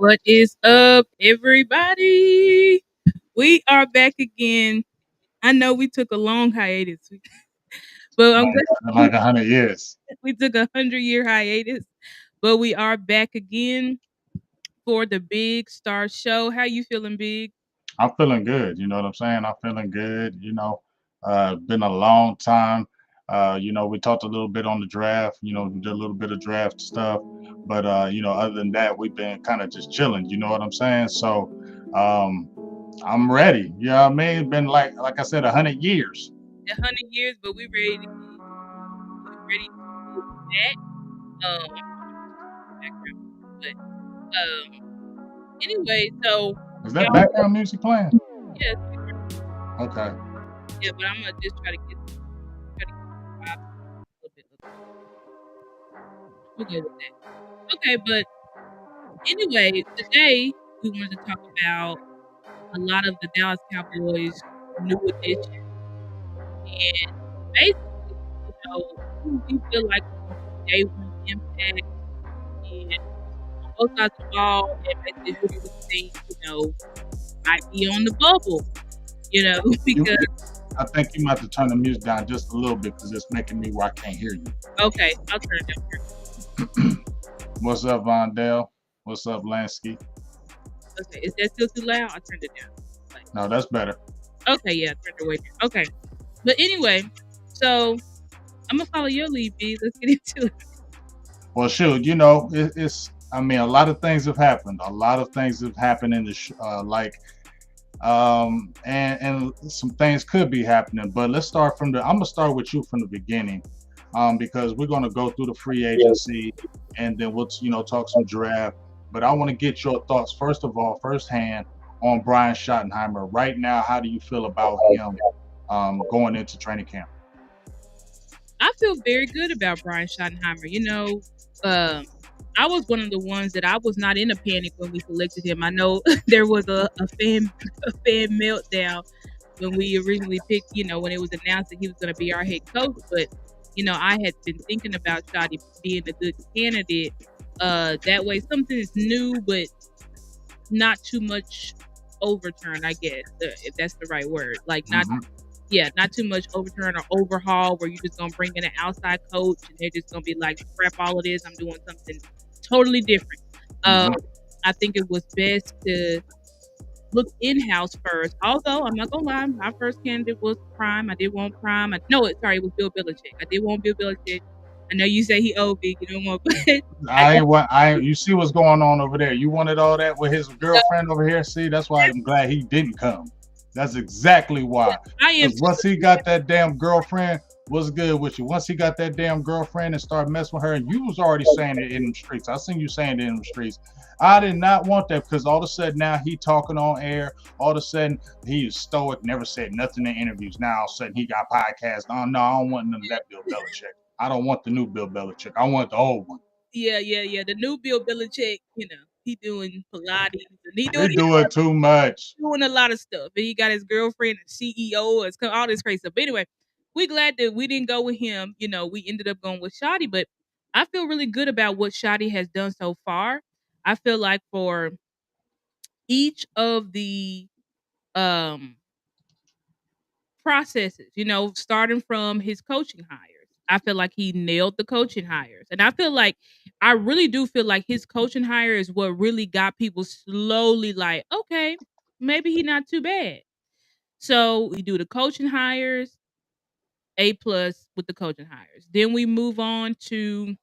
What is up, everybody? We are back again. I know we took a long hiatus, but I'm glad Like 100 years. we took 100-year hiatus. But we are back again for the Big Star Show. How you feeling, Big? I'm feeling good. You know what I'm saying? I'm feeling good. Been a long time. We talked a little bit on the draft. Did a little bit of draft stuff, but other than that, we've been kind of just chilling. You know what I'm saying? So, um, I'm ready. You know what I mean? It's been like I said, 100 years. 100 years, but we ready to get that. Background. But anyway, so Is that y'all, background music playing? yeah, Okay. yeah, but I'm gonna just try to get the vibes a little bit. We'll go with that. Okay, but anyway, today we wanted to talk about a lot of the Dallas Cowboys new addition and basically, who we feel like is going to be day one impact and on both sides of the ball, and basically who do we think, might be on the bubble, You, because you, I think you might have to turn the music down just a little bit because it's making me where I can't hear you. okay, I'll turn it down What's up, Vondell? What's up, Lansky? first. Okay, is that still too loud? I turned it down. Like, No, that's better. okay, yeah, I turned it way down. Okay, but anyway, so I'm gonna follow your lead, B. Let's get into it. Well, shoot, it's. I mean, a lot of things have happened. A lot of things have happened in the and some things could be happening. But let's start from the. I'm gonna start with you from the beginning, because we're gonna go through the free agency, and then we'll talk some draft. But I want to get your thoughts first of all, firsthand, on Brian Schottenheimer right now. How do you feel about him going into training camp? I feel very good about Brian Schottenheimer. Um, I was one of the ones that I was not in a panic when we selected him. I know there was a fan meltdown when we originally picked, when it was announced that he was going to be our head coach. But I had been thinking about Shotty being a good candidate. That way, something is new, but not too much overturn. I guess if that's the right word. Like not Hmm. yeah, not too much overturn or overhaul where you're just gonna bring in an outside coach and they're just gonna be like, scrap all of this. I'm doing something totally different. Um, Hmm. I think it was best to look in house first. Although I'm not gonna lie, my first candidate was Prime. I did want Prime. Sorry, it was Bill Belichick. I did want Bill Belichick. I know you say he old big, you don't want, but I I ain't want. I you see what's going on over there. You wanted all that with his girlfriend over here. See, that's why I'm glad he didn't come. That's exactly why. I am Because too. once he got that damn girlfriend, what's good with you? Once he got that damn girlfriend and started messing with her, and you was already saying it in the streets. I seen you saying it in the streets. I did not want that because all of a sudden now he talking on air. All of a sudden he is stoic, never said nothing in interviews. Now all of a sudden he got podcasts. Oh no, I don't want none of that Bill Belichick. I don't want the new Bill Belichick. I want the old one. Yeah, yeah, yeah. The new Bill Belichick, he doing Pilates and he doing He doing too much. doing a lot of stuff. And he got his girlfriend and CEO and all this crazy stuff. But anyway, we glad that we didn't go with him. We ended up going with Shotty, but I feel really good about what Shotty has done so far. I feel like for each of the um processes, starting from his coaching hires. I feel like he nailed the coaching hires. And I really do feel like his coaching hire is what really got people slowly like, okay, maybe he not too bad. So we do the coaching hires, A plus with the coaching hires. Then we move on to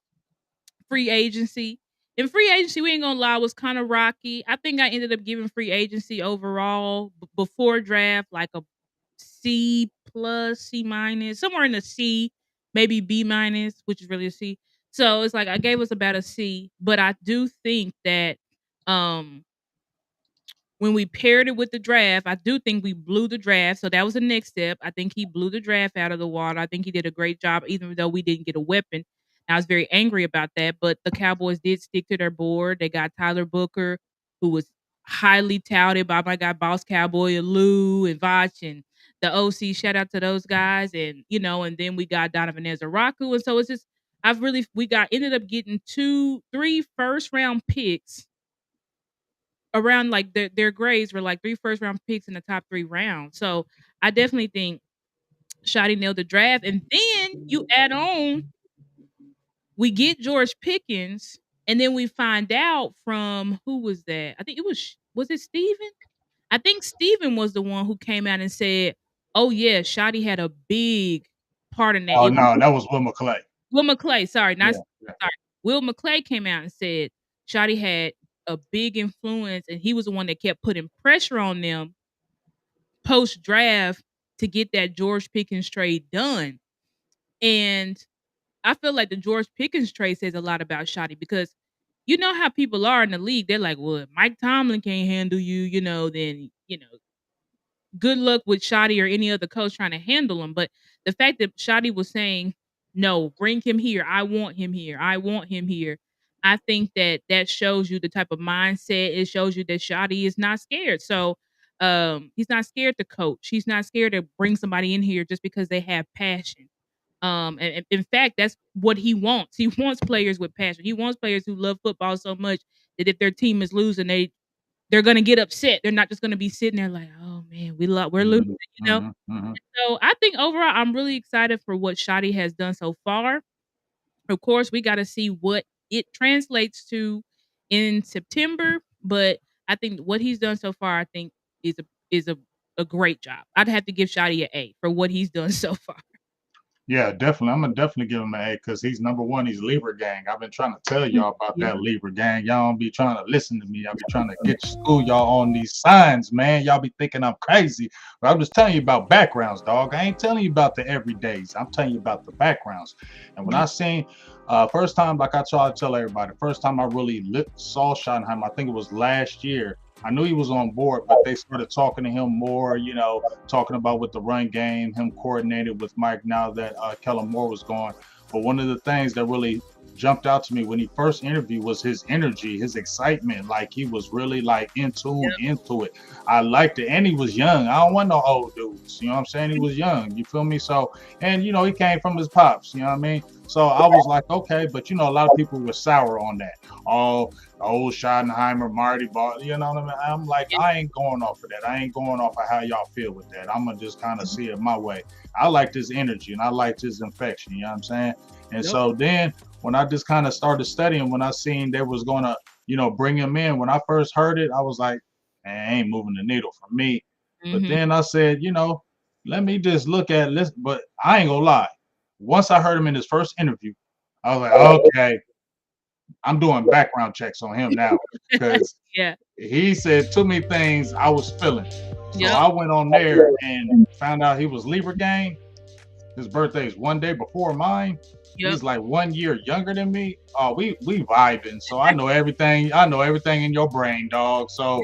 free agency. In free agency, we ain't gonna lie, was kind of rocky. I think I ended up giving free agency overall before draft like a C plus, C minus, somewhere in the C, maybe B minus, which is really a C. So it's like I gave us about a C, but I do think that um when we paired it with the draft, I do think we blew the draft. So that was the next step. I think he blew the draft out of the water. I think he did a great job, even though we didn't get a weapon. I was very angry about that, but the Cowboys did stick to their board. They got Tyler Booker, who was highly touted by my guy Boss Cowboy and Lou and Vach and the OC. Shout out to those guys, and then we got Donovan Ezaraku, and so it's just we got ended up getting 3 first round picks around like their grades were like 3 first-round picks in the top 3 rounds. So I definitely think Shotty nailed the draft. And then you add on, we get George Pickens, and then we find out from who was that? I think it was it Steven? I think Steven was the one who came out and said, "Oh yeah, Shotty had a big part in that." Oh It no, that was Will McClay. Will McClay, sorry, not Yeah, yeah. sorry. Will McClay came out and said Shotty had a big influence, and he was the one that kept putting pressure on them post draft to get that George Pickens trade done. And I feel like the George Pickens trade says a lot about Shotty because you know how people are in the league. They're like, well, if Mike Tomlin can't handle you, then good luck with Shotty or any other coach trying to handle him. But the fact that Shotty was saying, no, bring him here. I want him here. I want him here. I think that shows you the type of mindset. It shows you that Shotty is not scared. So he's not scared to coach. He's not scared to bring somebody in here just because they have passion. And in fact, that's what he wants. He wants players with passion. He wants players who love football so much that if their team is losing, they're gonna get upset. They're not just gonna be sitting there like, "Oh man, we're losing," Mhm, you know? mhm, mhm. So I think overall, I'm really excited for what Shotty has done so far. Of course, we gotta see what it translates to in September, but I think what he's done so far, I think is a great job. I'd have to give Shotty an A for what he's done so far. Yeah, definitely. I'm gonna definitely give him an A because he's number one. He's Libra gang. I've been trying to tell y'all about Yeah. that Libra gang. Y'all don't be trying to listen to me. I'll be trying to get school y'all on these signs, man. Y'all be thinking I'm crazy, but I'm just telling you about backgrounds, dog. I ain't telling you about the everydays. I'm telling you about the backgrounds. And when Yeah. I seen first time, like I try to tell everybody, first time I really saw Schottenheimer, I think it was last year. I knew he was on board, but they started talking to him more, talking about with the run game, him coordinated with Mike now that Kellen Moore was gone. But one of the things that really jumped out to me when he first interviewed was his energy, his excitement. Like he was really like in tune into it. I liked it. And he was young. I don't want no old dudes. You know what I'm saying? He was young. You feel me? So, and he came from his pops, you know what I mean? So I was like, okay, but a lot of people were sour on that. Oh, old Schottenheimer, Marty Ball, you know what I mean? I'm like, I ain't going off of that. I ain't going off of how y'all feel with that. I'm gonna just kind of see it my way. I like this energy and I like this infection, you know what I'm saying? And Yep. so then when I just kind of started studying, when I seen they was gonna, bring him in, when I first heard it, I was like, man, ain't moving the needle for me. But Mhm. then I said, let me just look at this. But I ain't gonna lie. Once I heard him in his first interview, I was like, okay, I'm doing background checks on him now because Yeah. he said too many things I was feeling. So Yep. I went on there and found out he was Libra gang. His birthday is one day before mine. Yep. He's like 1 year younger than me. Oh, we vibing. So I know everything. I know everything in your brain, dog. So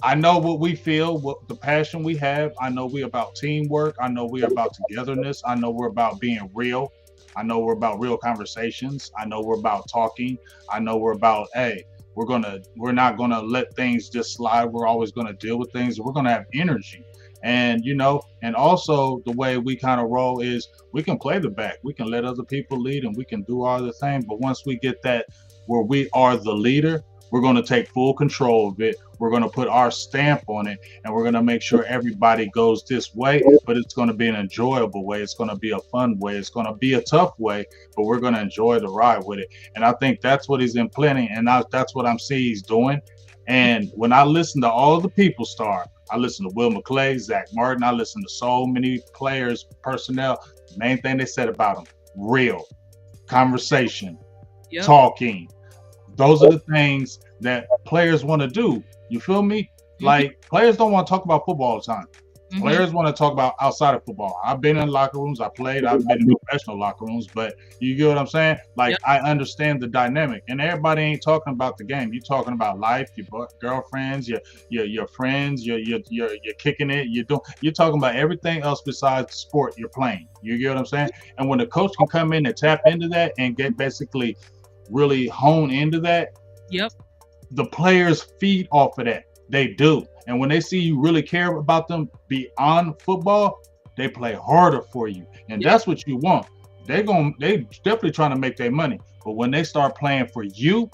I know what we feel, what the passion we have. I know we about teamwork. I know we're about togetherness. I know we're about being real. I know we're about real conversations. I know we're about talking. I know we're about, hey, we're not gonna let things just slide. We're always gonna deal with things. We're gonna have energy. And and also the way we kind of roll is we can play the back. We can let other people lead and we can do all the thing. But once we get that where we are the leader, we're going to take full control of it. We're going to put our stamp on it and we're going to make sure everybody goes this way, but it's going to be an enjoyable way. It's going to be a fun way. It's going to be a tough way, but we're going to enjoy the ride with it. And I think that's what he's implementing. And that's what I'm seeing he's doing. And when I listen to all the people star, I listen to Will McClay, Zach Martin, I listen to so many players, personnel. The main thing they said about him, real, conversation, Yep. talking, those are the things that players want to do. You feel me? Mhm. Like players don't want to talk about football all the time. Mhm. Players want to talk about outside of football. I've been in locker rooms, I played, I've been in professional locker rooms, but you get what I'm saying? Like Yep. I understand the dynamic. And everybody ain't talking about the game. You're talking about life, your girlfriends, your friends, you're kicking it, you're talking about everything else besides the sport you're playing. You get what I'm saying? And when the coach can come in and tap into that and get basically really hone into that, Yep. the players feed off of that. They do. And when they see you really care about them beyond football, they play harder for you. And Yep. that's what you want. They definitely trying to make their money. But when they start playing for you,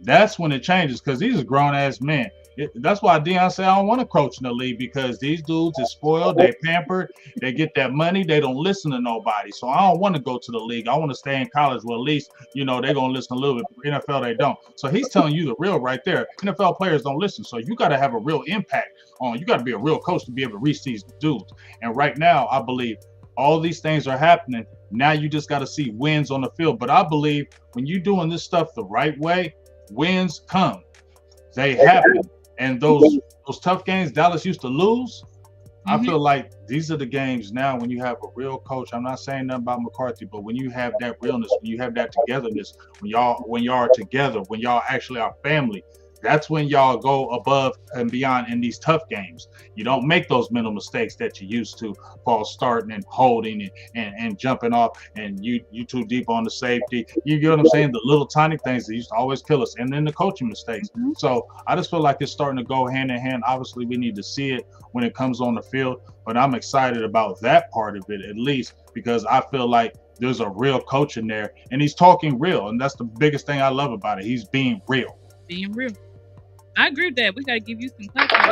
that's when it changes because these are grown ass men. That's why Deion said I don't want to coach in the league because these dudes is spoiled, they pampered, they get that money, they don't listen to nobody. So I don't want to go to the league. I want to stay in college. Well, at least they're gonna listen a little bit. NFL they don't. So he's telling you the real right there. NFL players don't listen. So you got to have a real impact on. You got to be a real coach to be able to reach these dudes. And right now, I believe all these things are happening. Now you just got to see wins on the field. But I believe when you're doing this stuff the right way, wins come. They happen. And those tough games Dallas used to lose, I Mm-hmm. feel like these are the games now when you have a real coach. I'm not saying nothing about McCarthy, but when you have that realness, when you have that togetherness, when y'all are together, when y'all actually are family, that's when y'all go above and beyond in these tough games. You don't make those mental mistakes that you used to, false starting and holding and jumping off, and you too deep on the safety. You get what I'm saying? The little tiny things that used to always kill us, and then the coaching mistakes. Mm-hmm. So I just feel like it's starting to go hand in hand. Obviously, we need to see it when it comes on the field, but I'm excited about that part of it at least because I feel like there's a real coach in there and he's talking real, and that's the biggest thing I love about it. He's being real. Being real. I agree with that. We got to give you some claps on that.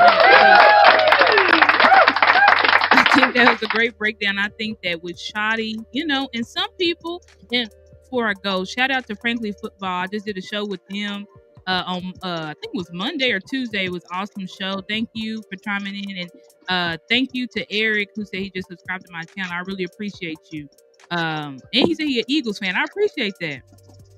I think that was a great breakdown. I think that with Shoddy, and some people, and before I go, shout out to Frankly Football. I just did a show with them on, I think it was Monday or Tuesday. It was an awesome show. Thank you for chiming in. And thank you to Eric, who said he just subscribed to my channel. I really appreciate you. And he said he's an Eagles fan. I appreciate that.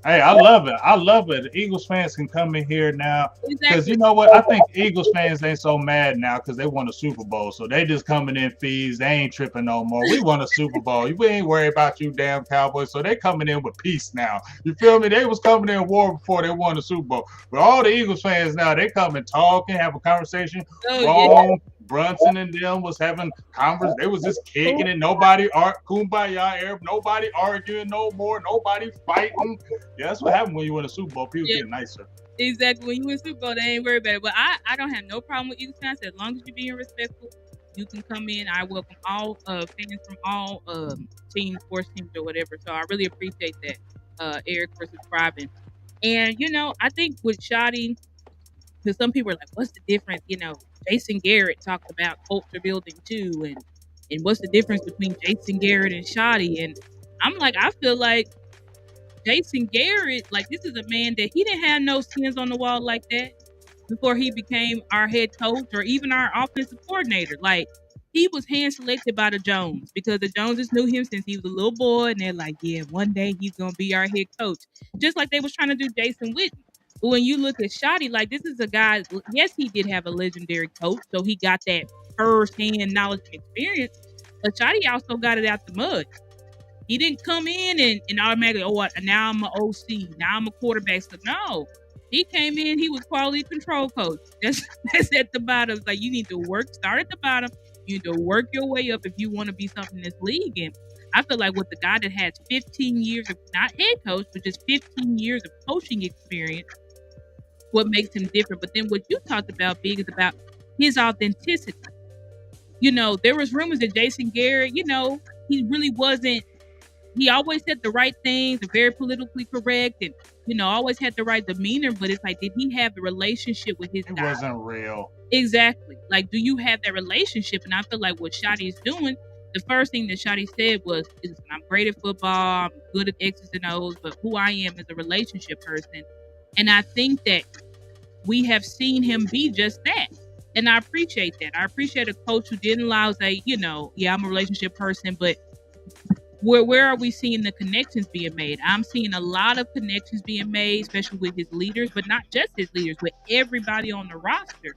Hey, I love it. I love it. The Eagles fans can come in here now because Exactly. you know what? I think Eagles fans ain't so mad now because they won a Super Bowl. So they just coming in fees. They ain't tripping no more. We won a Super Bowl. We ain't worried about you damn Cowboys. So they coming in with peace now. You feel me? They was coming in war before they won the Super Bowl. But all the Eagles fans now, they come and talking, have a conversation. Oh, yeah. Wrong. Brunson and them was having converse. They was just kicking it. Nobody kumbaya, nobody arguing no more. Nobody fighting. Yeah, that's what happened when you win a Super Bowl. People Yeah. get nicer. Exactly. When you win Super Bowl, they ain't worried about it. But I don't have no problem with Eagles fans. As long as you're being respectful, you can come in. I welcome all fans from all teams, sports teams, or whatever. So I really appreciate that, Eric, for subscribing. And, I think with Shoddy, because some people are like, what's the difference? Jason Garrett talked about culture building too. And what's the difference between Jason Garrett and Shoddy? And I'm like, I feel like Jason Garrett, like this is a man that he didn't have no skins on the wall like that before he became our head coach or even our offensive coordinator. Like he was hand selected by the Jones because the Joneses knew him since he was a little boy, and they're like, yeah, one day he's gonna be our head coach. Just like they was trying to do Jason Witten. But when you look at Shoddy, like this is a guy. Yes, he did have a legendary coach, so he got that first-hand knowledge and experience. But Shoddy also got it out the mud. He didn't come in and automatically, now I'm an OC, now I'm a quarterback. So no, he came in, he was quality control coach. That's at the bottom. It's like you need to start at the bottom. You need to work your way up if you want to be something in this league. And I feel like with the guy that has 15 years of not head coach, but just 15 years of coaching experience, what makes him different. But then what you talked about, Big, is about his authenticity. There was rumors that Jason Garrett, he really wasn't. He always said the right things, very politically correct, and always had the right demeanor. But it's like, did he have the relationship with his It guy? wasn't real. Exactly. Like, do you have that relationship? And I feel like what Shoddy is doing, the first thing that Shoddy said was, "Listen, I'm great at football, I'm good at X's and O's, but who I am is a relationship person." And I think that we have seen him be just that. And I appreciate that. I appreciate a coach who didn't allow say, yeah, I'm a relationship person, but where are we seeing the connections being made? I'm seeing a lot of connections being made, especially with his leaders, but not just his leaders, with everybody on the roster.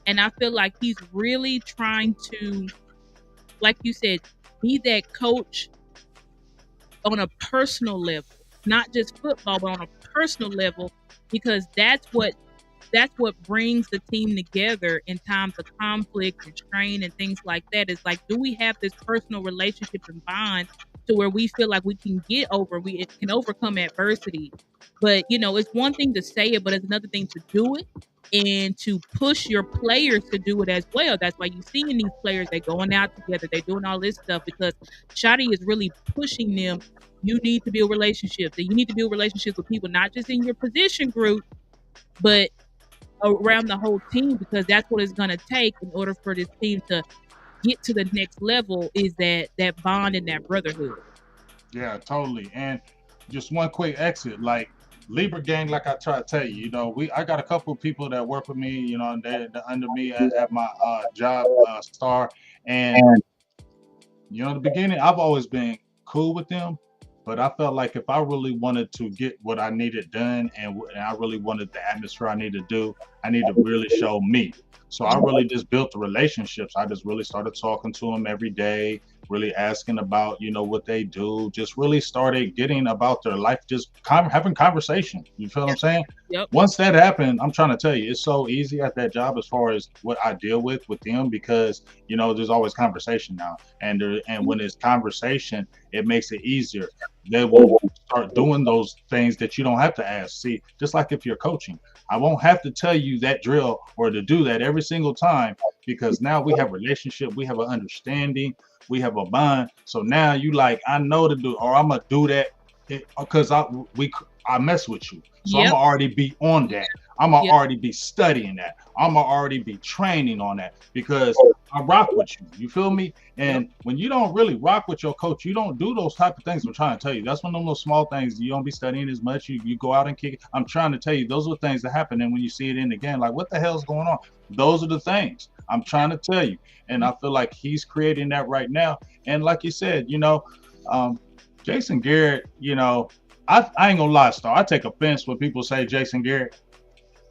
And I feel like he's really trying to, like you said, be that coach on a personal level, not just football, but on a personal level, because that's what brings the team together in times of conflict and strain and things like that. Is like, do we have this personal relationship and bond to where we feel like we can we can overcome adversity? But it's one thing to say it, but it's another thing to do it and to push your players to do it as well. That's why you see in these players, they going out together, they doing all this stuff because Shoddy is really pushing them. You need to build relationships, and you need to build relationships with people not just in your position group, but around the whole team, because that's what it's gonna take in order for this team to get to the next level, is that bond and that brotherhood. Yeah, totally. And just one quick exit, like Libra gang, like I try to tell you, I got a couple of people that work with me, and they're under me at my job, Star, and in the beginning, I've always been cool with them, but I felt like if I really wanted to get what I needed done and I really wanted the atmosphere I need to do, I need to really show me. So I really just built the relationships. I just really started talking to them every day, really asking about, what they do, just really started getting about their life, just having conversation. You feel what I'm Yep. saying? Yep. Once that happened, I'm trying to tell you, it's so easy at that job as far as what I deal with them because, there's always conversation now. And when it's conversation, it makes it easier. They will start doing those things that you don't have to ask. See, just like if you're coaching, I won't have to tell you that drill or to do that every single time because now we have a relationship, we have an understanding, we have a bond. So now you like, I know to do, or I'm gonna do that because I mess with you. So I'm Yep. gonna already be on that. I'm gonna Yep. already be studying that. I'm gonna already be training on that because I rock with you. You feel me? Yep. And when you don't really rock with your coach, you don't do those type of things. I'm trying to tell you. That's one of those small things. You don't be studying as much. You go out and kick it. I'm trying to tell you, those are things that happen. And when you see it in the game, like, what the hell's going on? Those are the things I'm trying to tell you. And I feel like he's creating that right now. And like you said, Jason Garrett, I ain't gonna lie, Star. I take offense when people say Jason Garrett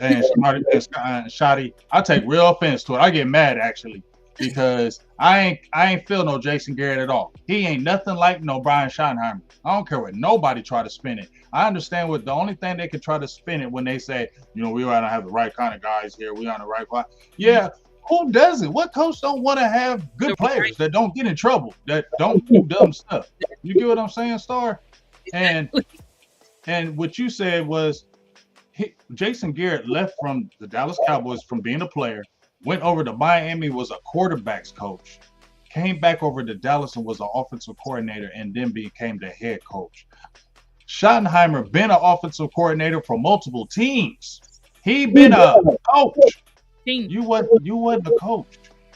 and Shotty. I take real offense to it. I get mad actually because I ain't feel no Jason Garrett at all. He ain't nothing like no Brian Schottenheimer. I don't care what nobody try to spin it. I understand what the only thing they can try to spin it when they say, we ought to have the right kind of guys here. We on the right line. Yeah. Who does it? What coach don't want to have good players that don't get in trouble, that don't do dumb stuff? You get what I'm saying, Star? And what you said was Jason Garrett left from the Dallas Cowboys from being a player, went over to Miami, was a quarterbacks coach, came back over to Dallas and was an offensive coordinator, and then became the head coach. Schottenheimer been an offensive coordinator for multiple teams. He been a coach. You wasn't a coach.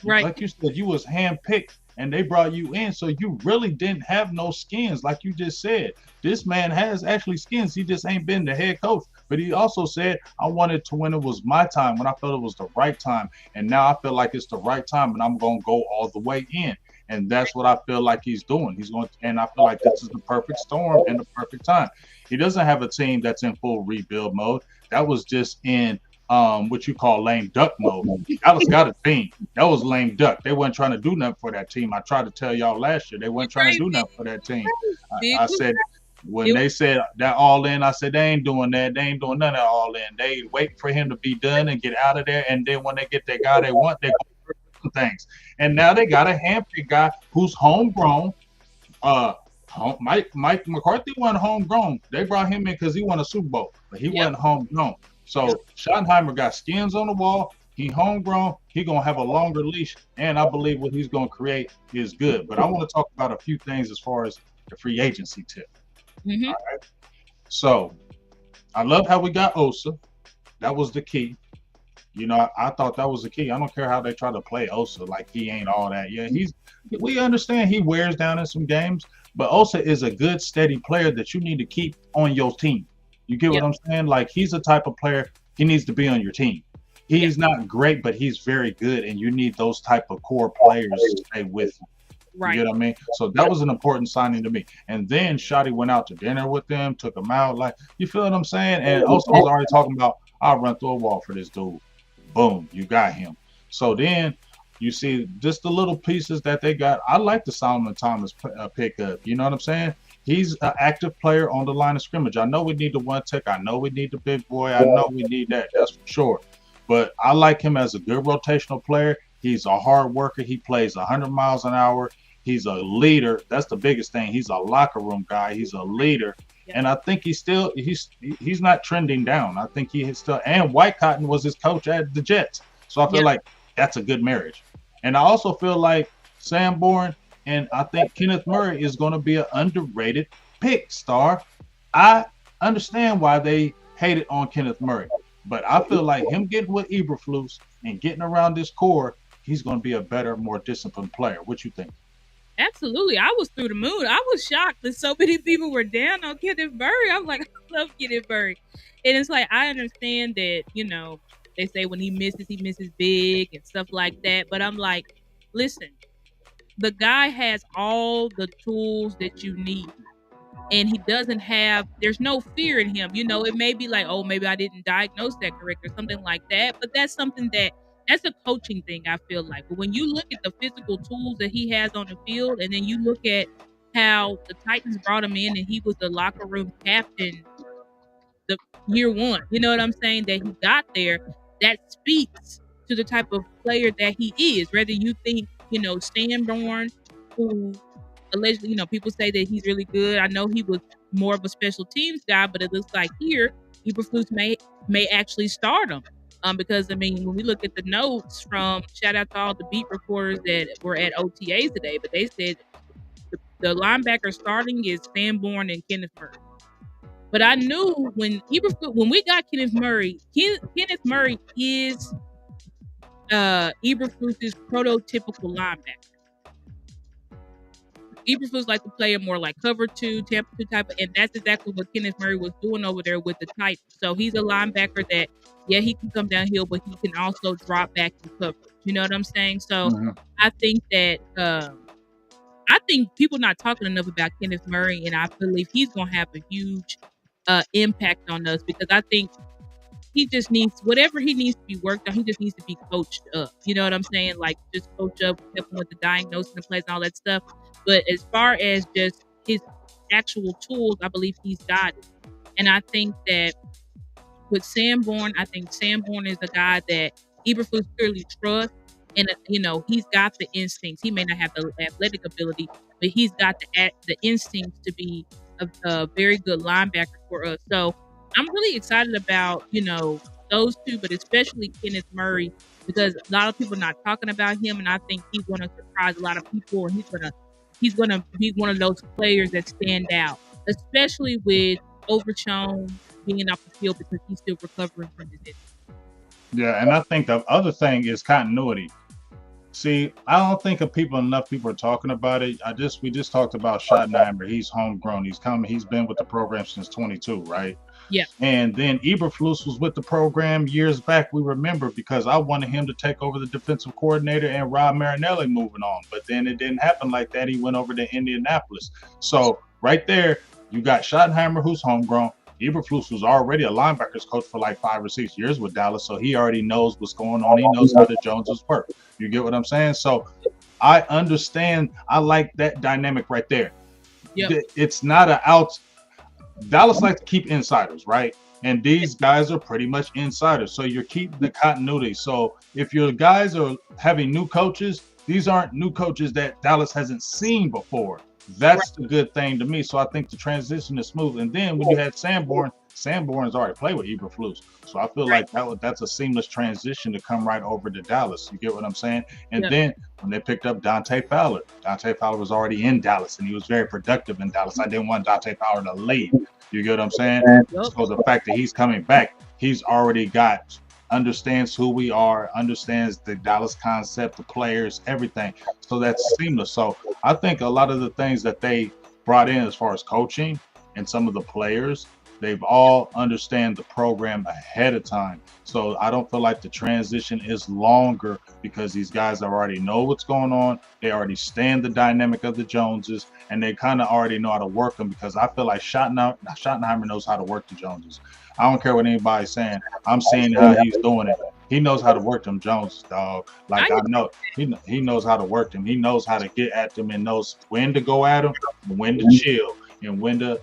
Right. Like you said, you was handpicked and they brought you in. So you really didn't have no skins, like you just said. This man has actually skins. He just ain't been the head coach. But he also said, I wanted to when it was my time, when I felt it was the right time. And now I feel like it's the right time and I'm going to go all the way in. And that's what I feel like he's doing. And I feel like this is the perfect storm and the perfect time. He doesn't have a team that's in full rebuild mode. That was just in what you call lame duck mode. Dallas got a team. That was lame duck. They weren't trying to do nothing for that team. I tried to tell y'all last year they weren't trying to do nothing for that team. I said when they said that all in, I said they ain't doing that. They ain't doing none of that all in. They waiting for him to be done and get out of there. And then when they get that guy they want, they go do things. And now they got a handpicked guy who's homegrown. Mike McCarthy wasn't homegrown. They brought him in because he won a Super Bowl, but he wasn't homegrown. So Schottenheimer got skins on the wall. He homegrown. He gonna have a longer leash, and I believe what he's gonna create is good. But I want to talk about a few things as far as the free agency tip. Mm-hmm. All right. So I love how we got Osa. That was the key. I thought that was the key. I don't care how they try to play Osa like he ain't all that. Yeah, we understand he wears down in some games, but Osa is a good, steady player that you need to keep on your team. You get what I'm saying? Like, he's the type of player, he needs to be on your team. He's not great, but he's very good, and you need those type of core players to stay with you. Right. You get what I mean? So that was an important signing to me. And then Shotty went out to dinner with them, took them out. Like, you feel what I'm saying? And also was already talking about, I'll run through a wall for this dude. Boom, you got him. So then you see just the little pieces that they got. I like the Solomon Thomas pickup. You know what I'm saying? He's an active player on the line of scrimmage. I know we need the one tech. I know we need the big boy. I know we need that. That's for sure. But I like him as a good rotational player. He's a hard worker. He plays 100 miles an hour. He's a leader. That's the biggest thing. He's a locker room guy. He's a leader. Yeah. And I think he's not trending down. I think he is still. And White Cotton was his coach at the Jets. So I feel like that's a good marriage. And I also feel like Sanborn and I think Kenneth Murray is going to be an underrated pick, Star. I understand why they hated on Kenneth Murray. But I feel like him getting with Eberflus and getting around this core, he's going to be a better, more disciplined player. What you think? Absolutely. I was through the moon. I was shocked that so many people were down on Kenneth Murray. I was like, I love Kenneth Murray. And it's like, I understand that, they say when he misses big and stuff like that. But I'm like, listen, the guy has all the tools that you need. And he doesn't have, there's no fear in him. It may be like, oh, maybe I didn't diagnose that correct or something like that. But that's something that's a coaching thing, I feel like. But when you look at the physical tools that he has on the field, and then you look at how the Titans brought him in and he was the locker room captain the year one, you know what I'm saying, that he got there, that speaks to the type of player that he is. Whether you think, Sanborn, who allegedly, people say that he's really good. I know he was more of a special teams guy, but it looks like here Eberflus may actually start him. Because I mean, when we look at the notes from shout out to all the beat reporters that were at OTAs today, but they said the linebacker starting is Sanborn and Kenneth Murray. But I knew when we got Kenneth Murray, Kenneth Murray is Eberflus's prototypical linebacker. Eberflus like to play a more like cover two, Tampa 2 type, and that's exactly what Kenneth Murray was doing over there with the Titans. So he's a linebacker that, yeah, he can come downhill, but he can also drop back and cover. You know what I'm saying? So I think that I think people not talking enough about Kenneth Murray, and I believe he's gonna have a huge impact on us because I think he just needs whatever he needs to be worked on. He just needs to be coached up. You know what I'm saying? Like just coach up, help him with the diagnosis and the plays and all that stuff. But as far as just his actual tools, I believe he's got it. And I think that with Sanborn, I think Sanborn is a guy that Eberflus clearly trusts. And he's got the instincts. He may not have the athletic ability, but he's got the instincts to be a very good linebacker for us. So I'm really excited about those two, but especially Kenneth Murray because a lot of people are not talking about him, and I think he's going to surprise a lot of people, and he's gonna be one of those players that stand out, especially with Overshown being off the field because he's still recovering from his injury. Yeah, and I think the other thing is continuity. See, I don't think enough people are talking about it. We just talked about Schottenheimer. He's homegrown. He's been with the program since 22, right? Yeah. And then Eberflus was with the program years back. We remember because I wanted him to take over the defensive coordinator and Rob Marinelli moving on. But then it didn't happen like that. He went over to Indianapolis. So right there, you got Schottenheimer, who's homegrown. Eberflus was already a linebackers coach for like 5 or 6 years with Dallas, so he already knows what's going on. He knows how the Joneses work. You get what I'm saying? So I understand. I like that dynamic right there. Yep. It's not an out. Dallas likes to keep insiders, right? And these guys are pretty much insiders. So you're keeping the continuity. So if your guys are having new coaches, these aren't new coaches that Dallas hasn't seen before. That's the good thing to me. So I think the transition is smooth. And then when you had Sanborn's already played with Eberflus. So I feel like that's a seamless transition to come right over to Dallas. You get what I'm saying? And then when they picked up Dante Fowler was already in Dallas, and he was very productive in Dallas. I didn't want Dante Fowler to leave. You get what I'm saying? So the fact that he's coming back, he's already understands who we are, understands the Dallas concept, the players, everything. So that's seamless. So I think a lot of the things that they brought in as far as coaching and some of the players, they've all understand the program ahead of time. So I don't feel like the transition is longer because these guys already know what's going on. They already stand the dynamic of the Joneses, and they kind of already know how to work them because I feel like Schottenheimer knows how to work the Joneses. I don't care what anybody's saying. I'm seeing how he's doing it. He knows how to work them Joneses, dog. Like I know he knows how to work them. He knows how to get at them and knows when to go at them, and when to chill, and when to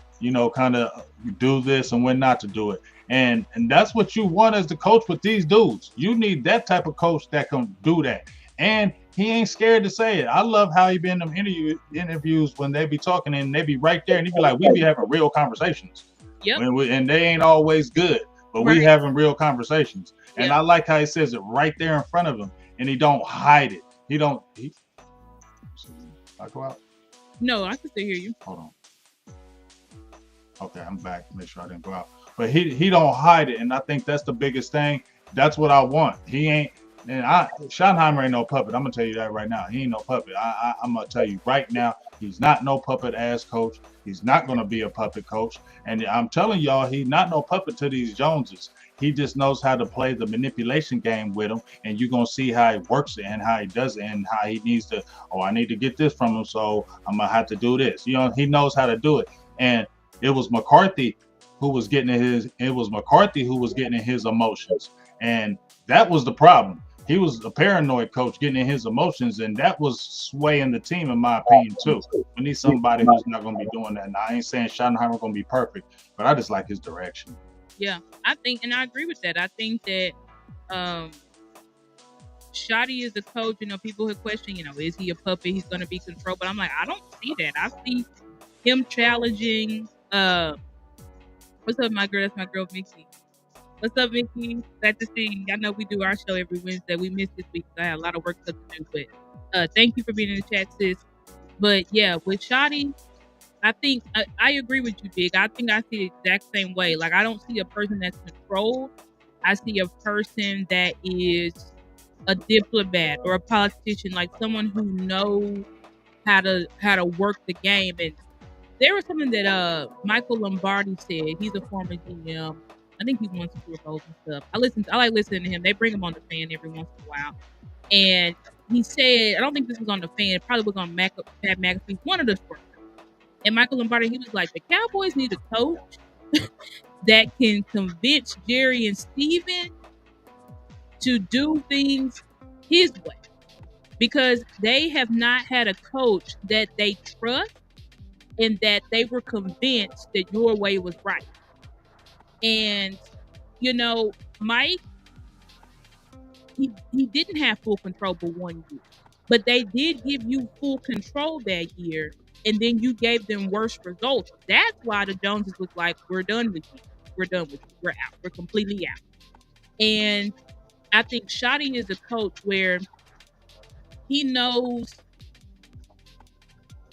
kind of do this and when not to do it. And that's what you want as the coach with these dudes. You need that type of coach that can do that. And he ain't scared to say it. I love how he be in them interviews when they be talking and they be right there and he be like, we be having real conversations. Yep. And they ain't always good, but we having real conversations. And I like how he says it right there in front of him, and he don't hide it. I go out? No, I can still hear you. Hold on. Okay, I'm back. Make sure I didn't go out. But he don't hide it, and I think that's the biggest thing. That's what I want. He ain't. And Schottenheimer ain't no puppet. I'm gonna tell you that right now. He ain't no puppet. I'm gonna tell you right now. He's not no puppet ass coach. He's not gonna be a puppet coach. And I'm telling y'all, he's not no puppet to these Joneses. He just knows how to play the manipulation game with them, and you're gonna see how he works it and how he does it and how he needs to. Oh, I need to get this from him, so I'm gonna have to do this. You know, he knows how to do it. And it was McCarthy who was getting in his. It was McCarthy who was getting in his emotions, and that was the problem. He was a paranoid coach getting in his emotions, and that was swaying the team, in my opinion, too. We need somebody who's not going to be doing that. Now, I ain't saying Schottenheimer going to be perfect, but I just like his direction. Yeah, I think, and I agree with that. I think that Shotty is a coach. You know, people have questioned, you know, is he a puppet? He's going to be controlled. But I'm like, I don't see that. I see him challenging. What's up, my girl? That's my girl, Mickey. What's up, Mickey? Glad to see you. I know we do our show every Wednesday. We missed this week, so I had a lot of work to do. But thank you for being in the chat, sis. But yeah, with Shotty, I think I agree with you, Big. I think I see the exact same way. Like, I don't see a person that's controlled. I see a person that is a diplomat or a politician, like someone who knows how to work the game. And there was something that Michael Lombardi said. He's a former GM. I think he won Super Bowls and stuff. I like listening to him. They bring him on the Fan every once in a while. And he said, I don't think this was on the Fan. It probably was on Pat McAfee, one of the sports. And Michael Lombardi, he was like, the Cowboys need a coach that can convince Jerry and Steven to do things his way. Because they have not had a coach that they trust and that they were convinced that your way was right. And, you know, Mike, he didn't have full control for 1 year. But they did give you full control that year, and then you gave them worse results. That's why the Joneses was like, we're done with you. We're done with you. We're out. We're completely out. And I think Shotty is a coach where he knows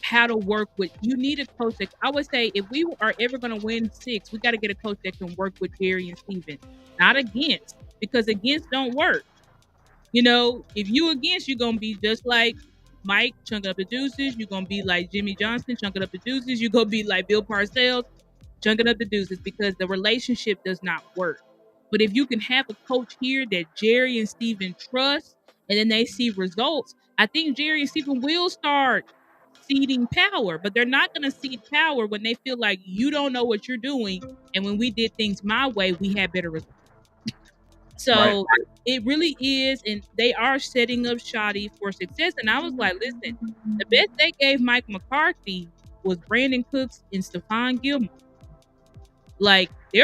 how to work with. You need a coach that, I would say, if we are ever going to win 6, we got to get a coach that can work with Jerry and Steven, not against, because against don't work. You know, if you against, you're going to be just like Mike, chunking up the deuces. You're going to be like Jimmy Johnson, chunking up the deuces. You're going to be like Bill Parcells, chunking up the deuces, because the relationship does not work. But if you can have a coach here that Jerry and Steven trust, and then they see results, I think Jerry and Steven will start ceding power. But they're not going to cede power when they feel like you don't know what you're doing. And when we did things my way, we had better results. So right. It really is, and they are setting up Shotty for success. And I was like, listen, the best they gave Mike McCarthy was Brandon Cooks and Stephon Gilmore. Like, they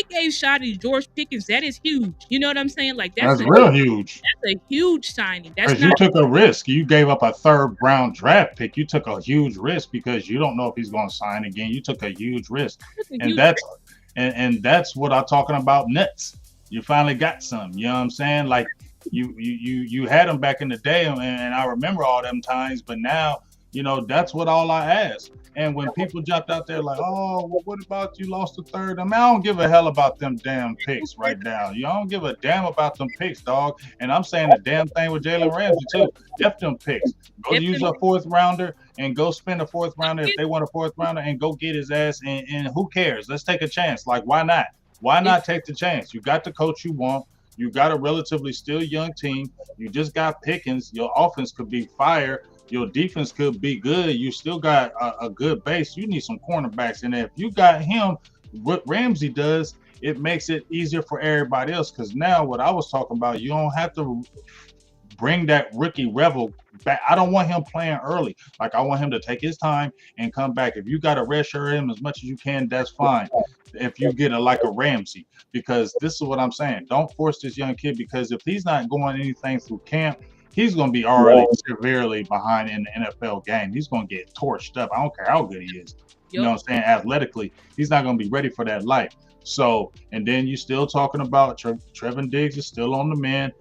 gave Shotty George Pickens. That is huge. You know what I'm saying? Like, that's real huge. That's a huge signing. Because you took a risk. You gave up a 3rd round draft pick. You took a huge risk because you don't know if he's going to sign again. You took a huge risk, and that's what I'm talking about. Nuts. You finally got some. You know what I'm saying? Like, you had them back in the day, and I remember all them times. But now, you know, that's what all I asked. And when people jumped out there like, oh, well, what about you lost the 3rd? I mean, I don't give a hell about them damn picks right now. You don't give a damn about them picks, dog. And I'm saying the damn thing with Jalen Ramsey too. F them picks. Go use a 4th rounder and go spend a 4th rounder if they want a 4th rounder, and go get his ass. And who cares? Let's take a chance. Like, why not? Why not take the chance? You got the coach you want. You got a relatively still young team. You just got Pickens. Your offense could be fire. Your defense could be good. You still got a good base. You need some cornerbacks. And if you got him, what Ramsey does, it makes it easier for everybody else. Because now what I was talking about, you don't have to bring that rookie Revel back. I don't want him playing early. Like, I want him to take his time and come back. If you got to redshirt him as much as you can, that's fine. If you get like a Ramsey, because this is what I'm saying. Don't force this young kid, because if he's not going anything through camp, he's going to be already severely behind in the NFL game. He's going to get torched up. I don't care how good he is. You know what I'm saying? Athletically, he's not going to be ready for that life. So, and then you still talking about Trevin Diggs is still on the mend.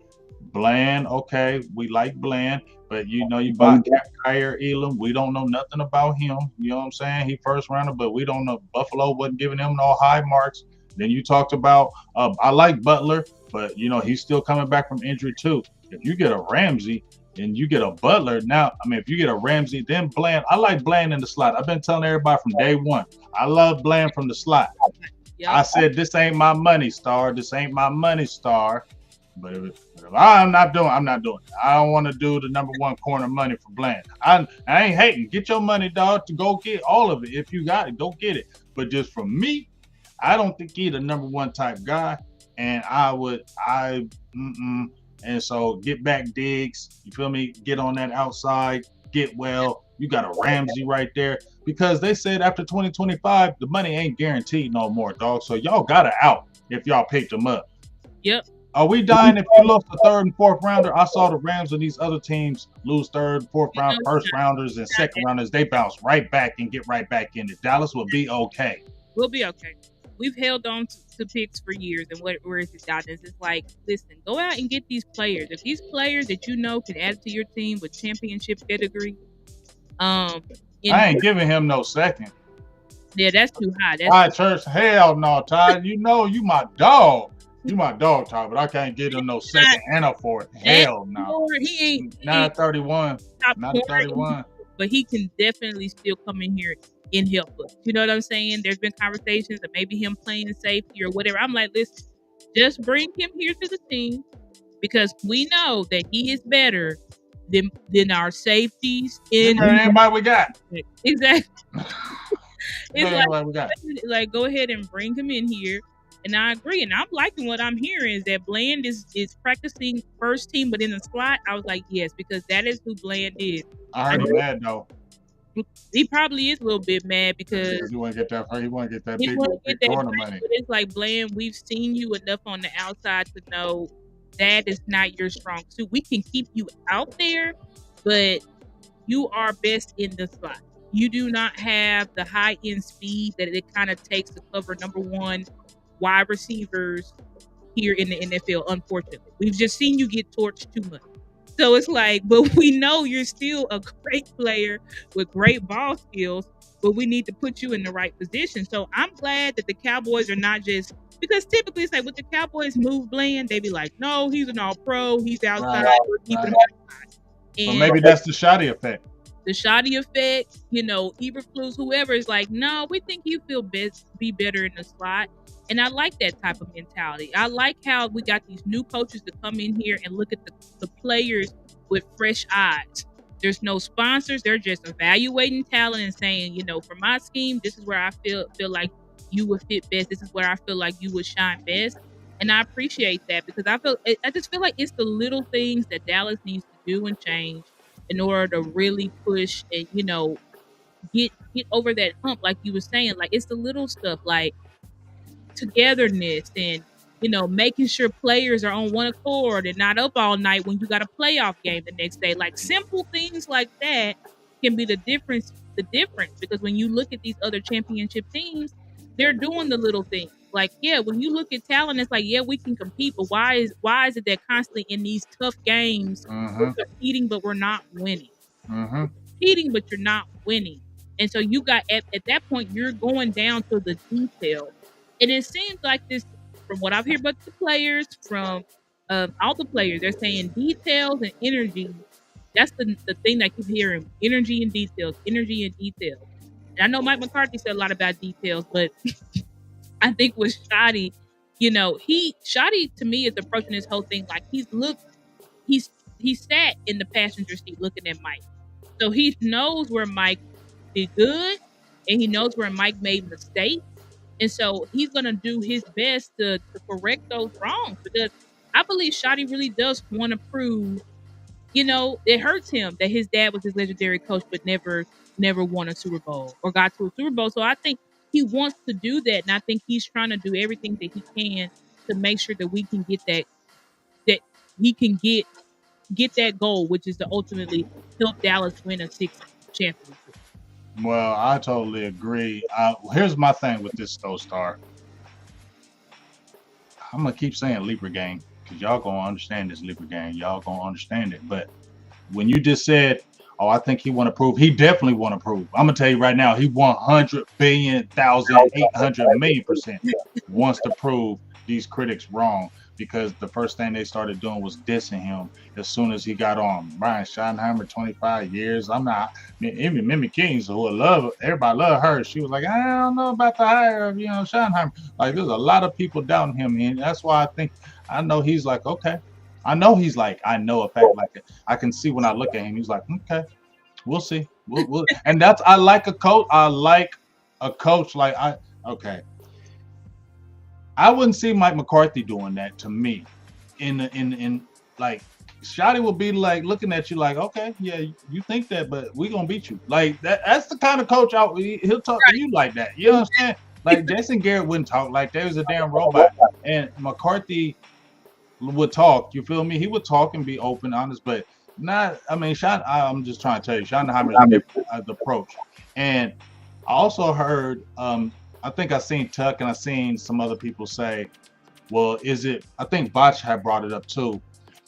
Bland, okay, we like Bland, But you bought Kyer Elam. We don't know nothing about him. You know what I'm saying? He first rounder, but we don't know. Buffalo wasn't giving him no high marks. Then you talked about I like Butler, but he's still coming back from injury too. If you get a Ramsey and you get a Butler, if you get a Ramsey, then Bland. I like Bland in the slot. I've been telling everybody from day one. I love Bland from the slot. Yep. I said this ain't my money, Star. This ain't my money, Star. But if I'm not doing it. I don't want to do the number one corner money for Bland. I ain't hating. Get your money, dog, to go get all of it. If you got it, go get it. But just for me, I don't think he's the number one type guy. And and so get back Diggs. You feel me? Get on that outside. Get well. You got a Ramsey right there. Because they said after 2025, the money ain't guaranteed no more, dog. So y'all got to out if y'all picked them up. Yep. Are we dying if you lost the third and fourth rounder? I saw the Rams and these other teams lose third, fourth round, first rounders, and second rounders. They bounce right back and get right back in it. Dallas will be okay. We'll be okay. We've held on to picks for years, and where is it gotten? It's like, listen, go out and get these players. If these players that can add to your team with championship pedigree, I ain't giving him no second. Yeah, that's too high. That's Church, hell no, Ty. You my dog. You my dog, Ty, but I can't give him no second and a fourth. Hell no. He ain't. Not at 31. Not at 31. But he can definitely still come in here and help us. You know what I'm saying? There's been conversations of maybe him playing safety or whatever. I'm like, listen, just bring him here to the team because we know that he is better than our safeties. Anybody we got. Exactly. It's like, go ahead and bring him in here. And I agree. And I'm liking what I'm hearing is that Bland is practicing first team, but in the slot. I was like, yes, because that is who Bland is. I heard him mad though. He probably is a little bit mad because he want to get that big corner money. But it's like, Bland, we've seen you enough on the outside to know that is not your strong suit. We can keep you out there, but you are best in the slot. You do not have the high end speed that it kind of takes to cover number one wide receivers here in the NFL. Unfortunately, we've just seen you get torched too much. So it's like, but we know you're still a great player with great ball skills, but we need to put you in the right position. So I'm glad that the Cowboys are not just, because typically it's like with the Cowboys move Bland, they be like, no, he's an all pro, he's outside, we're keeping him outside. Well, maybe that's the Shoddy effect. The Shoddy effect, Eberflus, whoever is like, no, we think you feel best, be better in the slot. And I like that type of mentality. I like how we got these new coaches to come in here and look at the players with fresh eyes. There's no sponsors. They're just evaluating talent and saying, for my scheme, this is where I feel like you would fit best. This is where I feel like you would shine best. And I appreciate that because I just feel like it's the little things that Dallas needs to do and change in order to really push and, get over that hump. Like you were saying, like it's the little stuff like togetherness and, making sure players are on one accord and not up all night when you got a playoff game the next day. Like simple things like that can be the difference because when you look at these other championship teams, they're doing the little things. Like, yeah, when you look at talent, it's like, yeah, we can compete, but why is it that constantly in these tough games we're competing but we're not winning? Competing but you're not winning. And so you got at that point you're going down to the detail. And it seems like this, from what I've heard about the players, from all the players, they're saying details and energy. That's the thing that I keep hearing. Energy and details. And I know Mike McCarthy said a lot about details, but I think with Shoddy, Shoddy to me is approaching this whole thing like he sat in the passenger seat looking at Mike. So he knows where Mike did good and he knows where Mike made mistakes. And so he's going to do his best to correct those wrongs because I believe Shoddy really does want to prove, it hurts him that his dad was his legendary coach, but never won a Super Bowl or got to a Super Bowl. So I think he wants to do that. And I think he's trying to do everything that he can to make sure that we can get that he can get that goal, which is to ultimately help Dallas win a sixth championship. Well, I totally agree. Here's my thing with this Star. I'm going to keep saying Libra game because y'all going to understand this Libra game. Y'all going to understand it. But when you just said, "Oh, I think he want to prove," he definitely want to prove. I'm gonna tell you right now, he 100,000,000,800,000,000% wants to prove these critics wrong because the first thing they started doing was dissing him as soon as he got on. Brian Schottenheimer, 25 years. I'm not. I mean, even Mimi Kings, who love everybody, love her. She was like, I don't know about the hire of Schottenheimer. Like, there's a lot of people doubting him, and that's why I know he's like, okay. I know he's like, I know a fact like I can see when I look at him. He's like, okay, we'll see. And that's I like a coach. I like a coach like okay. I wouldn't see Mike McCarthy doing that to me. In like Shotty will be like looking at you like, okay, yeah, you think that, but we gonna beat you. Like that's the kind of coach he'll talk to you like that. You know what I'm saying? Like Jason Garrett wouldn't talk like that. He was a damn robot. And McCarthy would talk. You feel me? He would talk and be open, honest, but not. I mean, I'm just trying to tell you, Schottenheimer's the approach. And I also heard. I think I seen Tuck and I seen some other people say, "Well, is it?" I think Botch had brought it up too,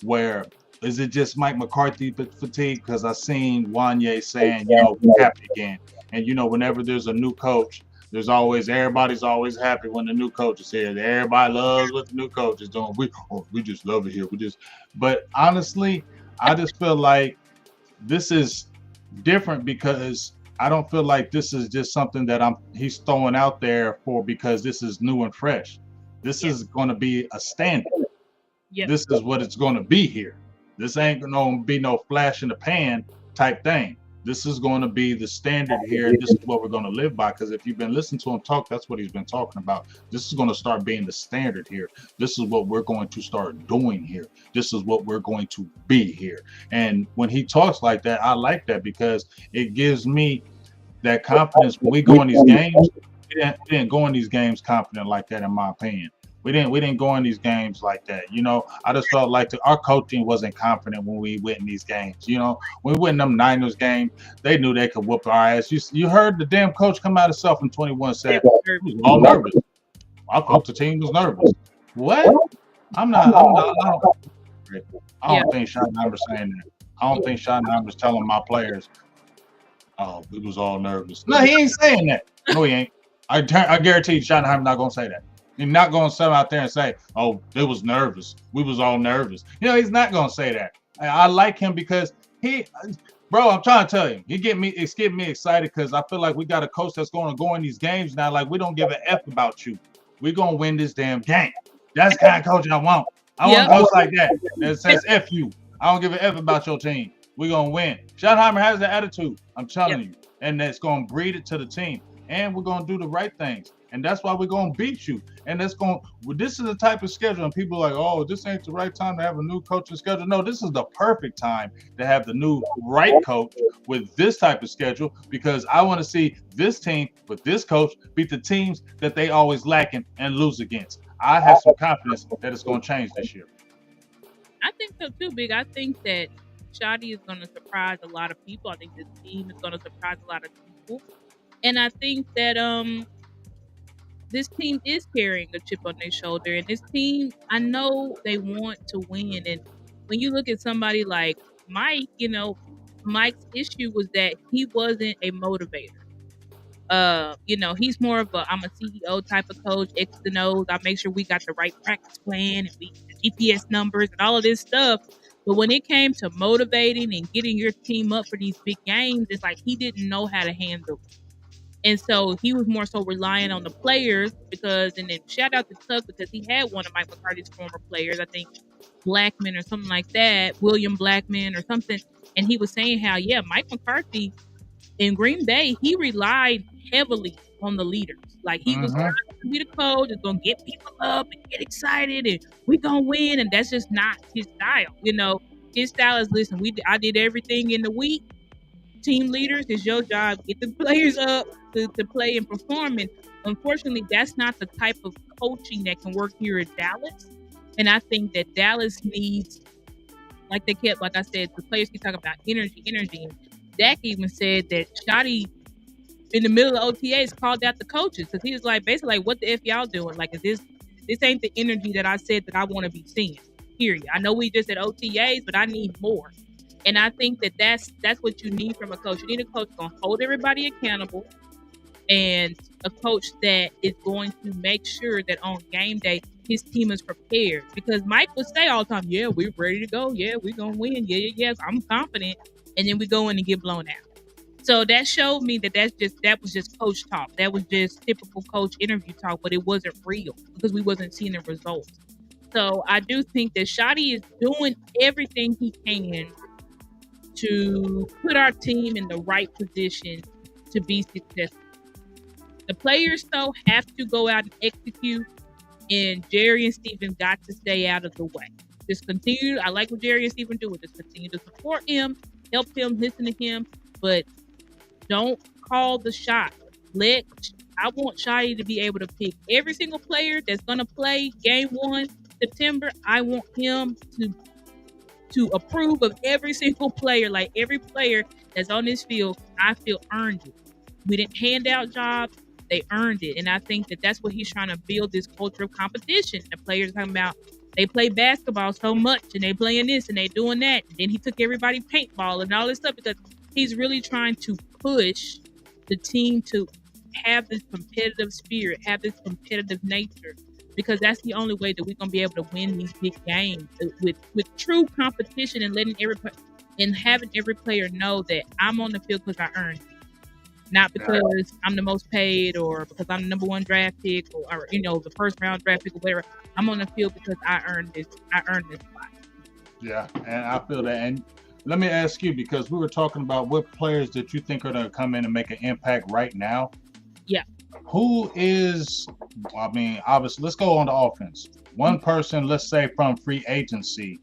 where is it just Mike McCarthy fatigue? Because I seen Wanye saying, "We're happy again," and whenever there's a new coach. Everybody's always happy when the new coach is here. Everybody loves what the new coach is doing. We just love it here. But honestly, I just feel like this is different because I don't feel like this is just something that he's throwing out there for because this is new and fresh. This is going to be a standard. Yep. This is what it's going to be here. This ain't going to be no flash in the pan type thing. This is going to be the standard here. This is what we're going to live by. Because if you've been listening to him talk, that's what he's been talking about. This is going to start being the standard here. This is what we're going to start doing here. This is what we're going to be here. And when he talks like that, I like that because it gives me that confidence when we go in these games. We didn't go in these games confident like that, in my opinion. We didn't go in these games like that. I just felt like our coaching wasn't confident when we went in these games. When we went in them Niners games, they knew they could whoop our ass. You heard the damn coach come out himself in 21 said he was all nervous. I thought the team was nervous. What? I don't think Schottenheimer's saying that. I don't think Schottenheimer's telling my players, oh, we was all nervous. No, he ain't saying that. No, he ain't. I guarantee you Schottenheimer's not going to say that. He's not going to sit out there and say, oh, they was nervous. We was all nervous. He's not going to say that. I like him because bro, I'm trying to tell you, it's getting me excited because I feel like we got a coach that's going to go in these games now. Like, we don't give a F about you. We're going to win this damn game. That's the kind of coach I want. I want a coach like that says F you. I don't give a F about your team. We're going to win. Schottenheimer has the attitude. I'm telling you. And that's going to breed it to the team. And we're going to do the right things. And that's why we're going to beat you. And this is the type of schedule. And people are like, oh, this ain't the right time to have a new coaching schedule. No, this is the perfect time to have the new right coach with this type of schedule because I want to see this team with this coach beat the teams that they always lacking and lose against. I have some confidence that it's going to change this year. I think so too, Big. I think that Shotty is going to surprise a lot of people. I think this team is going to surprise a lot of people. And I think that this team is carrying a chip on their shoulder. And this team, I know they want to win. And when you look at somebody like Mike, Mike's issue was that he wasn't a motivator. He's more of I'm a CEO type of coach, X and O's. I make sure we got the right practice plan and the GPS numbers and all of this stuff. But when it came to motivating and getting your team up for these big games, it's like he didn't know how to handle it. And so he was more so relying on the players and then shout out to Tuck because he had one of Mike McCarthy's former players, I think Blackman or something like that, William Blackman or something. And he was saying how, Mike McCarthy in Green Bay, he relied heavily on the leaders. Like he was trying to be the coach, is going to get people up and get excited and we going to win. And that's just not his style. His style is, listen, I did everything in the week. Team leaders, it's your job. Get the players up to play and perform. And unfortunately, that's not the type of coaching that can work here at Dallas. And I think that Dallas needs, like I said, the players keep talking about energy. And Dak even said that Shotty, in the middle of OTAs, called out the coaches because he was like, basically, like, what the F y'all doing? Like, this ain't the energy that I said that I want to be seeing. Period. I know we just at OTAs, but I need more. And I think that that's what you need from a coach. You need a coach gonna hold everybody accountable, and a coach that is going to make sure that on game day his team is prepared. Because Mike would say all the time, "Yeah, we're ready to go. Yeah, we're gonna win. Yeah, yeah, yes, I'm confident." And then we go in and get blown out. So that showed me that that was just coach talk. That was just typical coach interview talk, but it wasn't real because we wasn't seeing the results. So I do think that Shotty is doing everything he can to put our team in the right position to be successful. The players, though, have to go out and execute, and Jerry and Steven got to stay out of the way. Just continue. I like what Jerry and Steven do. Just continue to support him, help him, listen to him, but don't call the shot. Let I want Shotty to be able to pick every single player that's gonna play game 1 September. I want him to approve of every single player, like every player that's on this field. I feel earned it. We didn't hand out jobs; they earned it, and I think that that's what he's trying to build, this culture of competition. The players talking about they play basketball so much, and they playing this and they doing that. And then he took everybody paintball and all this stuff because he's really trying to push the team to have this competitive spirit, have this competitive nature, because that's the only way that we're gonna be able to win these big games with true competition and letting and having every player know that I'm on the field because I earned it, not because I'm the most paid or because I'm the number one draft pick or the first round draft pick or whatever. I'm on the field because I earned this. I earned this spot. Yeah, and I feel that. And let me ask you, because we were talking about what players that you think are going to come in and make an impact right now. Yeah. Who is, I mean, obviously, let's go on the offense. One person, let's say from free agency,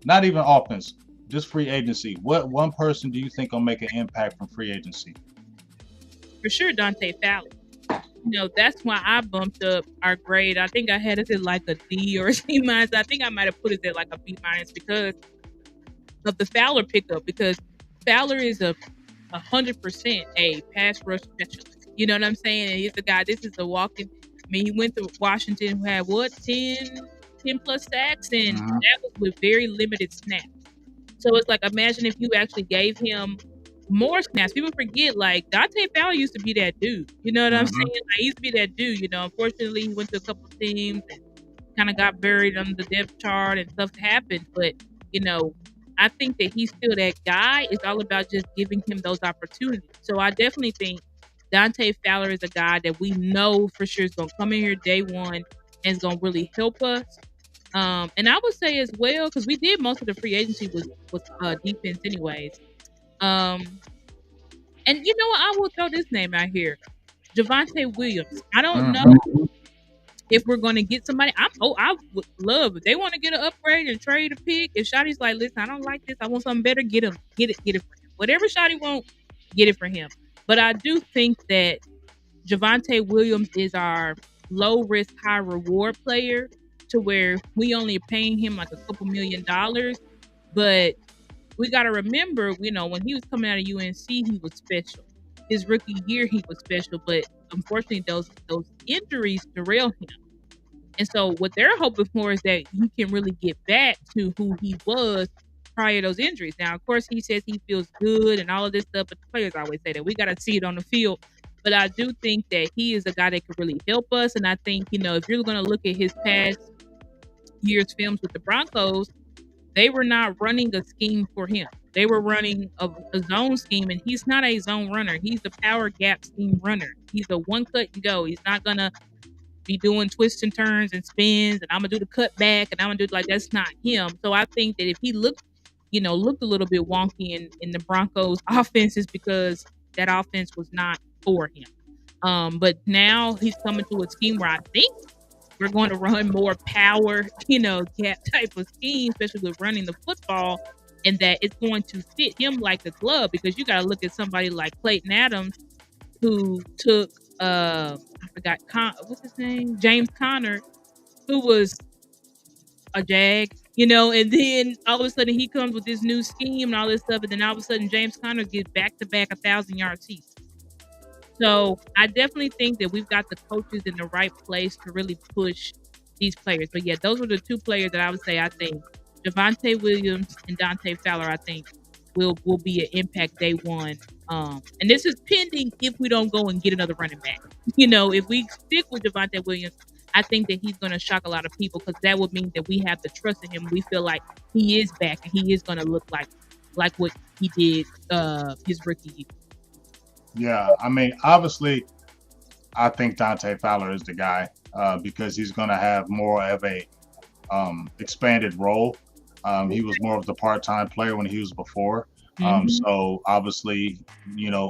not even offense, just free agency. What one person do you think will make an impact from free agency? For sure, Dante Fowler. That's why I bumped up our grade. I think I had it at like a D or a C minus. I think I might have put it at like a B minus because of the Fowler pickup. Because Fowler is 100% a pass rush specialist. You know what I'm saying? And he's the guy. This is a walking. I mean, he went to Washington, who had what 10 plus sacks, and that was with very limited snaps. So it's like, imagine if you actually gave him more snaps. People forget, like, Dante Fowler used to be that dude. You know what I'm saying? Like, he used to be that dude. Unfortunately, he went to a couple of teams and kind of got buried under the depth chart and stuff happened. But, I think that he's still that guy. It's all about just giving him those opportunities. So I definitely think Dante Fowler is a guy that we know for sure is going to come in here day one and is going to really help us. And I would say as well, because we did most of the free agency with defense anyways. And you know what? I will throw this name out here. Javonte Williams. I don't know if we're going to get somebody. I would love if they want to get an upgrade and trade a pick. If Shotty's like, listen, I don't like this. I want something better. Get it for him. Whatever Shotty wants, get it for him. But I do think that Javonte Williams is our low risk, high reward player, to where we only paying him like a couple $1,000,000. But we got to remember, when he was coming out of UNC, he was special. His rookie year, he was special, but unfortunately, those injuries derailed him. And so, what they're hoping for is that he can really get back to who he was prior to those injuries. Now, of course, he says he feels good and all of this stuff, but the players always say that we got to see it on the field. But I do think that he is a guy that could really help us. And I think, if you're going to look at his past year's films with the Broncos, they were not running a scheme for him. They were running a zone scheme, and he's not a zone runner. He's a power gap scheme runner. He's a one cut and go. He's not going to be doing twists and turns and spins, and I'm going to do the cut back, and I'm going to do like, that's not him. So I think that if he looked a little bit wonky in the Broncos offense, is because that offense was not for him. But now he's coming to a scheme where I think we're going to run more power, gap type of scheme, especially with running the football, and that it's going to fit him like a glove. Because you got to look at somebody like Clayton Adams, who took I forgot what's his name, James Conner, who was a jag, and then all of a sudden he comes with this new scheme and all this stuff, and then all of a sudden James Conner gets back to back 1,000-yard seasons. So I definitely think that we've got the coaches in the right place to really push these players. But yeah, those were the two players that I would say I think Javonte Williams and Dante Fowler, I think, will be an impact day one. And this is pending if we don't go and get another running back. If we stick with Javonte Williams, I think that he's going to shock a lot of people because that would mean that we have the trust in him. We feel like he is back and he is going to look like what he did his rookie year. Yeah, I mean, obviously, I think Dante Fowler is the guy because he's going to have more of a expanded role. He was more of the part-time player when he was before. Mhm. So obviously,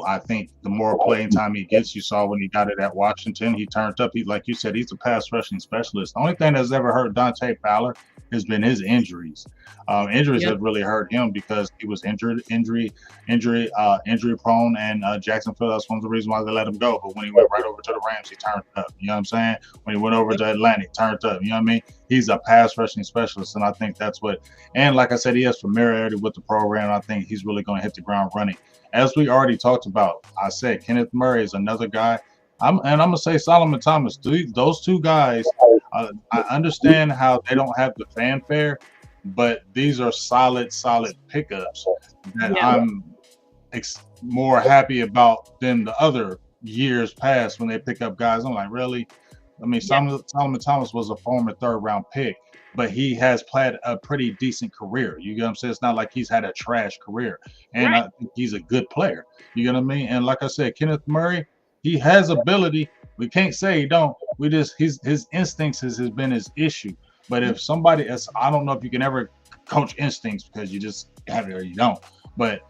I think the more playing time he gets, you saw when he got it at Washington, he turned up. He, like you said, he's a pass rushing specialist. The only thing that's ever hurt Dante Fowler has been his injuries. Injuries Yep. have really hurt him because he was injury prone, and Jacksonville. That's one of the reasons why they let him go. But when he went right over to the Rams, he turned up. You know what I'm saying? When he went over Yep. to Atlantic, turned up. You know what I mean? He's a pass rushing specialist, and I think that's what. And like I said, he has familiarity with the program. I think he's really going to hit the ground running. As we already talked about, I said Kenneth Murray is another guy. I'm gonna say Solomon Thomas. Those two guys, I understand how they don't have the fanfare, but these are solid pickups that Yeah. I'm more happy about than the other years past when they pick up guys. I'm like, really? I mean, Yeah. Solomon Thomas was a former third round pick, but he has played a pretty decent career. You get what I'm saying? It's not like he's had a trash career, and Right. I think he's a good player. You get what I mean? And like I said, Kenneth Murray, he has ability. We can't say he don't. We just his instincts has been his issue. But if somebody else, I don't know if you can ever coach instincts because you just have it or you don't. But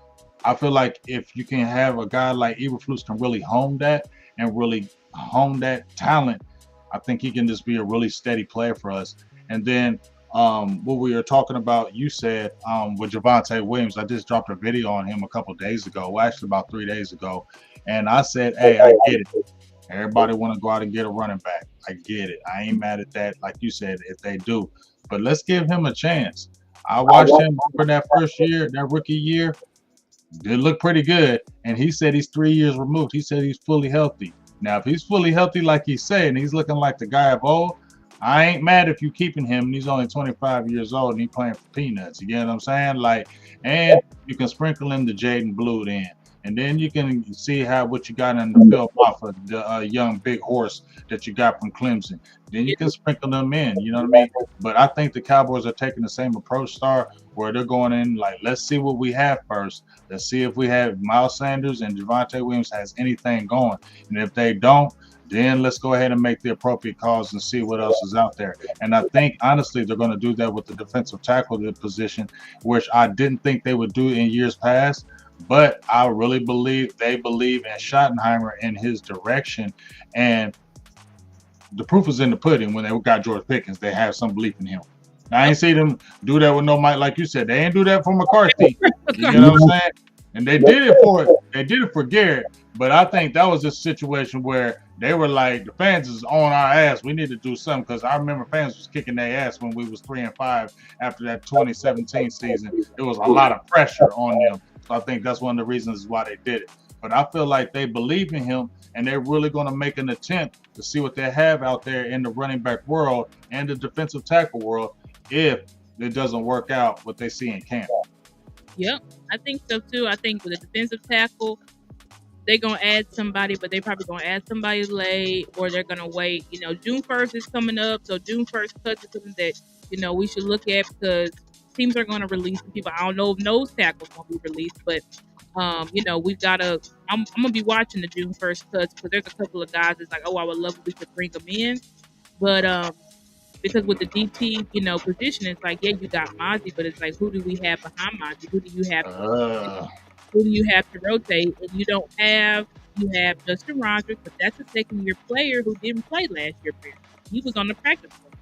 I feel like if you can have a guy like Eberflus can really hone that and really hone that talent, I think he can just be a really steady player for us. And then what we were talking about, you said with Javonte Williams, I just dropped a video on him a couple days ago, well, actually about 3 days ago, and I said, hey, I get it. Everybody want to go out and get a running back. I get it. I ain't mad at that. Like you said, if they do, but let's give him a chance. I watched him for that first year, that rookie year. Did look pretty good, and he said he's 3 years removed. He said he's fully healthy. Now, if he's fully healthy, like he said, and he's looking like the guy of old, I ain't mad if you keeping him. And he's only 25 years old and he playing for peanuts. You get what I'm saying? Like, and you can sprinkle in the Jaden Blue in, and then you can see what you got in the film off of the young big horse that you got from Clemson. Then you can sprinkle them in. You know what I mean? But I think the Cowboys are taking the same approach, Star, where they're going in like, let's see what we have first. Let's see if we have Miles Sanders and Javonte Williams has anything going. And if they don't, then let's go ahead and make the appropriate calls and see what else is out there. And I think, honestly, they're going to do that with the defensive tackle position, which I didn't think they would do in years past. But I really believe they believe in Schottenheimer and his direction. And the proof is in the pudding. When they got George Pickens, they have some belief in him. I ain't see them do that with no Mike, like you said. They ain't do that for McCarthy. You know what I'm saying? And they did it for Garrett. But I think that was a situation where they were like, the fans is on our ass. We need to do something because I remember fans was kicking their ass when we was 3-5 after that 2017 season. It was a lot of pressure on them. So I think that's one of the reasons why they did it. But I feel like they believe in him and they're really going to make an attempt to see what they have out there in the running back world and the defensive tackle world if it doesn't work out what they see in camp. Yep, I think so too. I think with a defensive tackle, they're gonna add somebody, but they probably gonna add somebody late, or they're gonna wait. June 1st is coming up, so June 1st cuts is something that we should look at because teams are gonna release some people. I don't know if nose tackles gonna be released, but we've gotta. I'm gonna be watching the June 1st cuts because there's a couple of guys that's like, oh, I would love if we could bring them in, but because with the DT, position, it's like, yeah, you got Mozzie, but it's like, who do we have behind Mozzie? Who do you have? Who do you have to rotate? And you have Justin Rogers, but that's a second year player who didn't play last year. He was on the practice squad.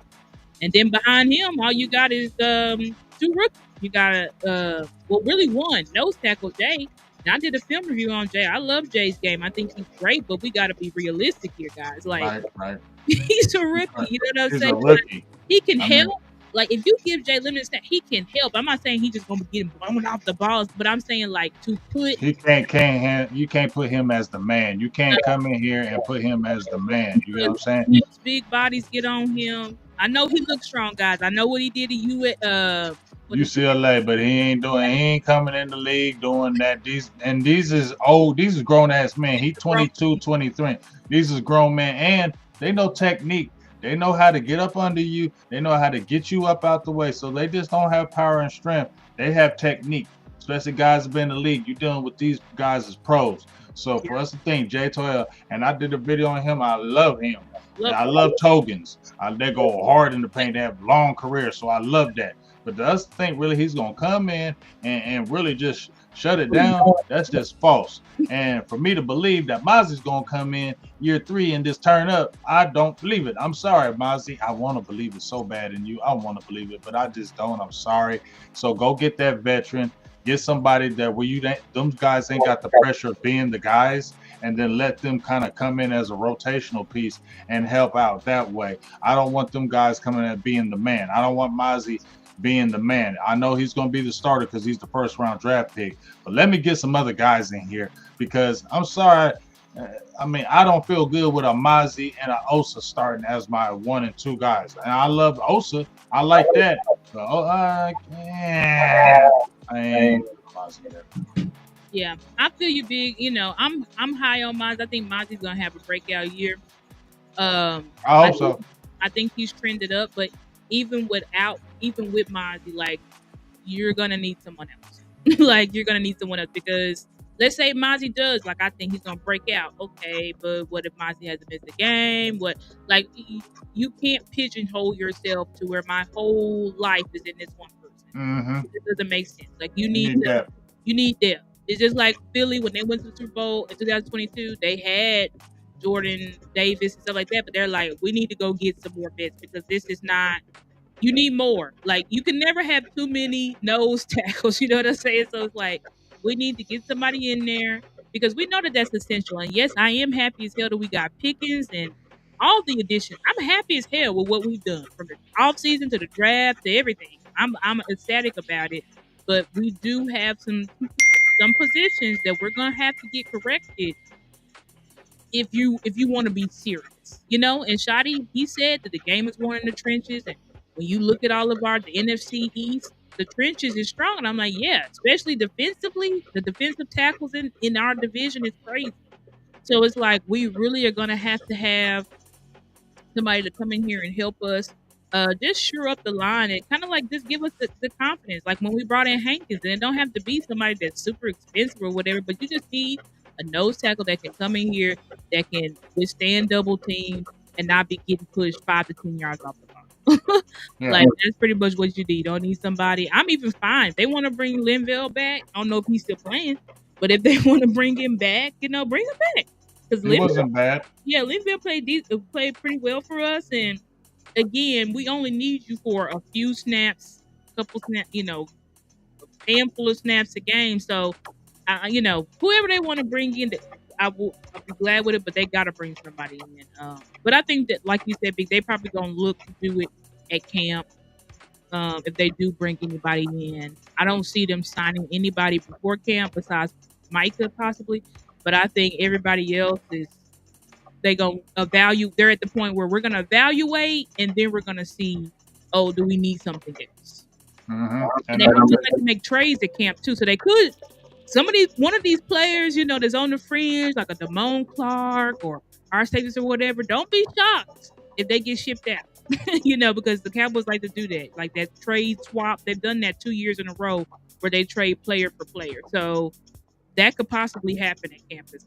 And then behind him, all you got is two rookies. You got really one nose tackle, Jay. Now, I did a film review on Jay. I love Jay's game. I think he's great, but we got to be realistic here, guys. Like, right. He's a rookie. You know what I'm He's saying? a rookie. He can help. Like, if you give Jay limited snap, he can help. I'm not saying he's just gonna be getting blown off the balls, but I'm saying like to put. He you can't put him as the man. You can't come in here and put him as the man. You know what I'm saying? Big bodies get on him. I know he looks strong, guys. I know what he did to you at What is UCLA, but he ain't coming in the league doing that. These is old, these is grown ass men. He wrong? 22, 23. These is grown men, and they know technique. They know how to get up under you. They know how to get you up out the way. So they just don't have power and strength. They have technique. Especially guys that have been in the league. You're dealing with these guys as pros. So Yeah, for us to think Jay Toyle, and I did a video on him, I love him. And love I love Togans. They go hard in the paint. They have long careers, so I love that. But to us think really he's gonna come in and really just shut it down, that's just false. And for me to believe that Mozzie's gonna come in year 3 and just turn up, I don't believe it. I'm sorry, Mozzie. I want to believe it so bad in you. I want to believe it, but I just don't. I'm sorry. So go get that veteran. Get somebody that where you them guys ain't got the pressure of being the guys, and then let them kind of come in as a rotational piece and help out that way. I don't want them guys coming in being the man. I don't want Mozzie being the man. I know he's going to be the starter because he's the first round draft pick, but let me get some other guys in here because I'm sorry. I mean, I don't feel good with a Mozzie and a Osa starting as my 1 and 2 guys. And I love Osa. I like that. But, yeah, I ain't Mozzie there. Yeah, I feel you, big. I'm high on Mozzie. I think Mozzie's gonna have a breakout year. I I hope think so. I think he's trended up, but even with Mozzie, like you're gonna need someone else. Like you're gonna need someone else because let's say Mozzie does, like I think he's gonna break out. Okay, but what if Mozzie hasn't missed a game? What like you can't pigeonhole yourself to where my whole life is in this one person. Mm-hmm. It doesn't make sense. Like You need that. you need depth. It's just like Philly when they went to the Super Bowl in 2022. They had Jordan Davis and stuff like that, but they're like, we need to go get some more vets because this is not. You need more. Like you can never have too many nose tackles. You know what I'm saying? So it's like we need to get somebody in there because we know that that's essential. And yes, I am happy as hell that we got Pickens and all the additions. I'm happy as hell with what we've done from the off season to the draft to everything. I'm ecstatic about it. But we do have some positions that we're gonna have to get corrected if you want to be serious, And Shadi, he said that the game is won in the trenches, and when you look at all of the NFC East, the trenches is strong, and I'm like, yeah, especially defensively, the defensive tackles in our division is crazy. So it's like we really are gonna have to have somebody to come in here and help us just shore up the line and kind of like just give us the confidence. Like when we brought in Hankins, and it don't have to be somebody that's super expensive or whatever, but you just need a nose tackle that can come in here that can withstand double teams and not be getting pushed 5 to 10 yards off the ball. Yeah. Like that's pretty much what you need. You don't need somebody. I'm even fine. If they want to bring Linville back. I don't know if he's still playing, but if they want to bring him back, bring him back. Because It wasn't bad. yeah, Linville played pretty well for us, and again, we only need you for a few snaps, couple snaps, handful of snaps a game. So, whoever they want to bring in, I'll be glad with it. But they got to bring somebody in. But I think that, like you said, Big, they probably gonna look to do it at camp. If they do bring anybody in, I don't see them signing anybody before camp besides Micah possibly. But I think everybody else is they gonna evaluate. They're at the point where we're gonna evaluate, and then we're gonna see, oh, do we need something else? Mm-hmm. And they probably like to make trades at camp too, so they could. One of these players, that's on the fringe, like a Damone Clark or our status or whatever. Don't be shocked if they get shipped out. Because the Cowboys like to do that, like that trade swap. They've done that 2 years in a row where they trade player for player. So that could possibly happen at campus.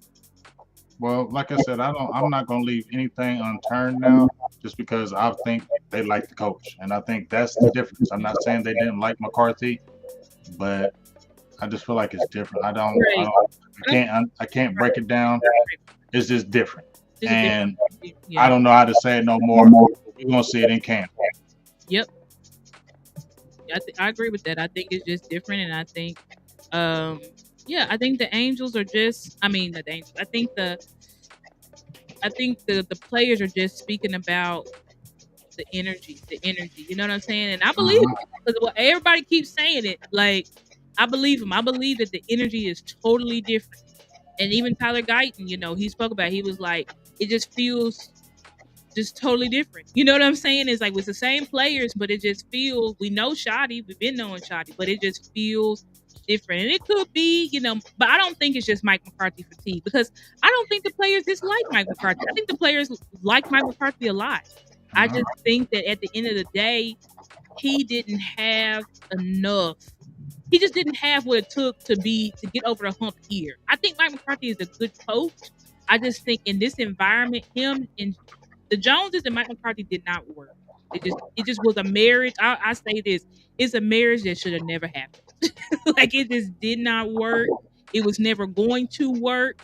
Well, like I said, I'm not gonna leave anything unturned now, just because I think they like the coach, and I think that's the difference. I'm not saying they didn't like McCarthy, but I just feel like it's different. Right. I can't break it down. It's just different, Just a and different- I yeah. don't know how to say it no more. We're gonna see it in camp. Yep. I agree with that. I think it's just different, and I think, yeah, I think the Angels are just. I mean, the Angels. I think the players are just speaking about the energy, the energy. You know what I'm saying? And I believe Mhm. it because everybody keeps saying it. Like I believe him. I believe that the energy is totally different. And even Tyler Guyton, he spoke about. It. He was like, it just feels just totally different. You know what I'm saying? It's like it's the same players, but it just feels we know Shoddy, we've been knowing Shoddy, but it just feels different. And it could be, but I don't think it's just Mike McCarthy fatigue because I don't think the players dislike Mike McCarthy. I think the players like Mike McCarthy a lot. I just think that at the end of the day, he didn't have enough. He just didn't have what it took to get over the hump here. I think Mike McCarthy is a good coach. I just think in this environment, him and the Joneses and Mike McCarthy did not work. It just was a marriage. I say this: it's a marriage that should have never happened. Like it just did not work. It was never going to work.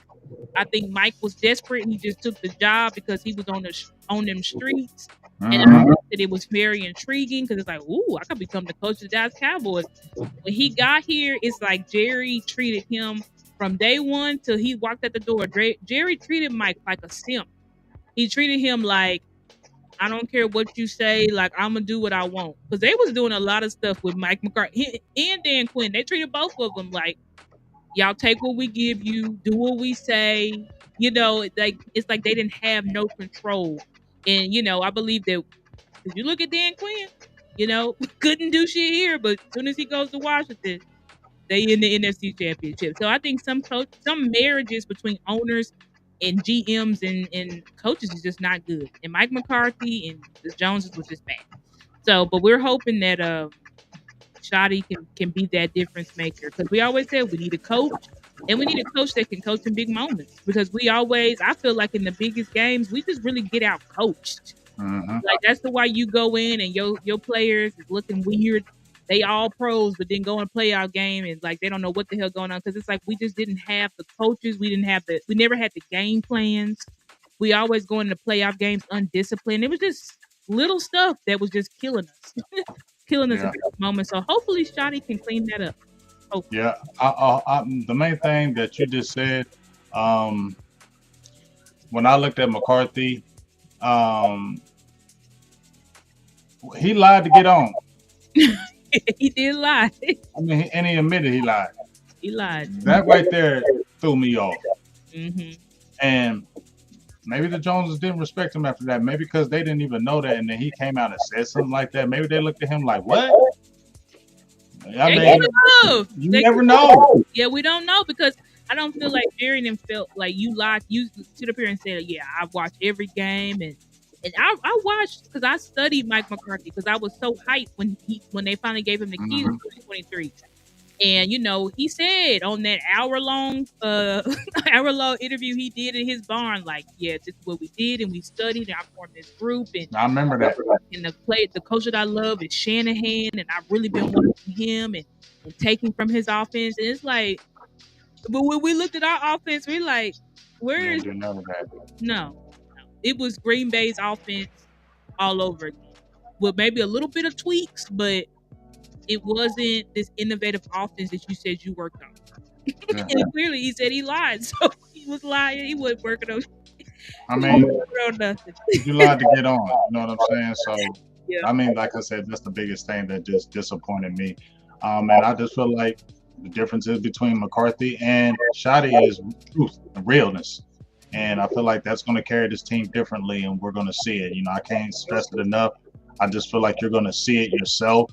I think Mike was desperate and he just took the job because he was on them streets. And I thought that it was very intriguing because it's like, ooh, I could become the coach of the Dallas Cowboys. When he got here, it's like Jerry treated him from day one till he walked out the door. Jerry treated Mike like a simp. He treated him like, I don't care what you say, like I'm gonna do what I want. Because they was doing a lot of stuff with Mike McCarthy and Dan Quinn. They treated both of them like, y'all take what we give you, do what we say. It's like they didn't have no control. And I believe that if you look at Dan Quinn, couldn't do shit here, but as soon as he goes to Washington, they in the NFC Championship. So I think some marriages between owners and GMs and coaches is just not good. And Mike McCarthy and the Joneses was just bad. So, but we're hoping that Shoddy can be that difference maker because we always said we need a coach. And we need a coach that can coach in big moments because I feel like in the biggest games, we just really get out coached. Like that's the why you go in and your players is looking weird. They all pros, but then go and play our game and like they don't know what the hell going on because it's like we just didn't have the coaches. We never had the game plans. We always go into playoff games undisciplined. It was just little stuff that was just killing us, killing us at this moment. So hopefully Shoddy can clean that up. Hopefully. Yeah, the main thing that you just said, when I looked at McCarthy, he lied to get on. He did lie. I mean, and he admitted he lied. He lied. That right there threw me off. Mm-hmm. And maybe the Joneses didn't respect him after that. Maybe because they didn't even know that, and then he came out and said something like that. Maybe they looked at him like, "What?" I mean, you never know. Yeah, we don't know because I don't feel like Jerry and him felt like you lied. You stood up here and said, "Yeah, I watched every game and I watched because I studied Mike McCarthy because I was so hyped when they finally gave him the keys in 2023." And he said on that hour long interview he did in his barn, like, yeah, this is what we did, and we studied, and I formed this group, and I remember that. And the coach that I love is Shanahan, and I've really been watching him and taking from his offense. And it's like, but when we looked at our offense, we're like, where is none of that? No, it was Green Bay's offense all over again, with maybe a little bit of tweaks, but it wasn't this innovative offense that you said you worked on. Yeah. And clearly he said he lied. So he was lying. He wasn't working on I mean, nothing. You lied to get on. You know what I'm saying? So, yeah. I mean, like I said, that's the biggest thing that just disappointed me. And I just feel like the differences between McCarthy and Shoddy is truth and realness. And I feel like that's going to carry this team differently, and we're going to see it. I can't stress it enough. I just feel like you're going to see it yourself.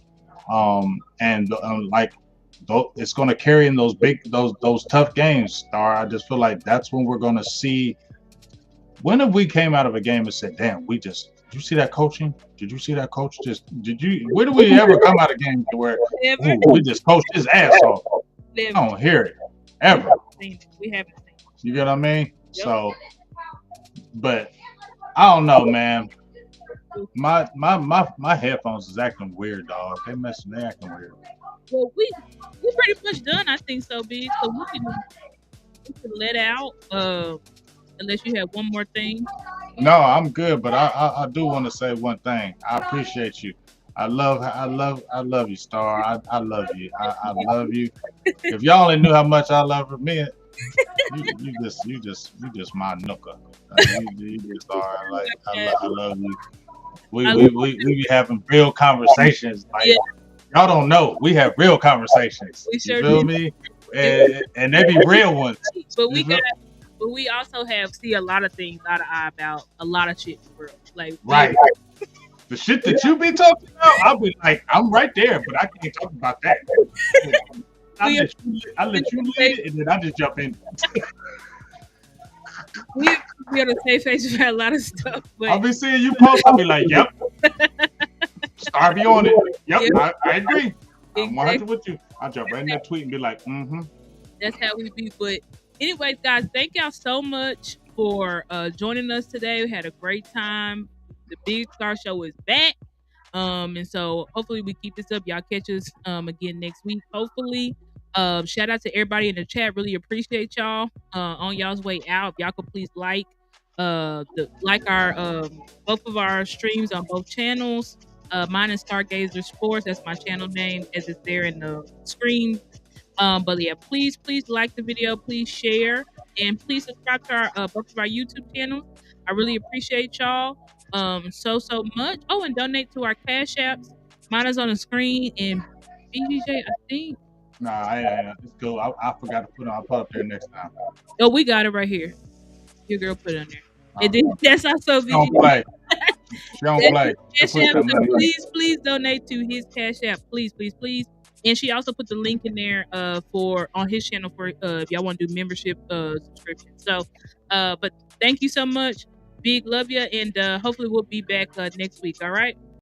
It's going to carry in those tough games, Star. I just feel like that's when we're going to see. When have we came out of a game and said, "Damn, did you see that coaching? Did you see that coach? Where do we ever come out of games where we just coached his ass off?" I don't hear it ever. We haven't seen it. You get what I mean? Yep. So, but I don't know, man. My headphones is acting weird, dog. They acting weird. Well, we pretty much done, I think so, B. So we can let out. Unless you have one more thing. No, I'm good, but I do want to say one thing. I appreciate you. I love you, Star. I love you. I love you. If y'all only knew how much I love me, you just my nooker. You just are like I love you. We be having real conversations. Like y'all don't know, we have real conversations. We sure you feel me? And they be real ones. But we got but we also have see a lot of things eye to eye about a lot of shit in the world. Like we Right. The shit that you be talking about, I'll be like, I'm right there, but I can't talk about that. we are, I let you lead it, and then I just jump in. we be on the same face about a lot of stuff. I'll But be seeing you post. I'll be like, yep, Starvey on it. Yep, yeah, I agree. I'm 100 exactly. with you. I'll jump right in that tweet and be like, mm-hmm. That's how we be. But anyways, guys, thank y'all so much for joining us today. We had a great time. The Big Star Show is back. And so hopefully we keep this up. Y'all catch us again next week. Hopefully. Shout out to everybody in the chat. Really appreciate y'all. On y'all's way out. If y'all could please like our both of our streams on both channels. Mine is Stargazer Sports. That's my channel name as it's there in the screen. But yeah, please like the video, please share, and please subscribe to our both of our YouTube channels. I really appreciate y'all so much. Oh, and donate to our cash apps. Mine is on the screen, and BDJ, I think. Nah, it's cool. I forgot to put it on. I'll put it up there next time. Oh, we got it right here. Your girl put it on there. All And right. then that's also She don't BDJ. play. She don't That's play. She his push cash that app. So money. please donate to his cash app. Please. And she also put the link in there for on his channel for if y'all want to do membership subscription. So but thank you so much. Big love you, and hopefully we'll be back next week. All right.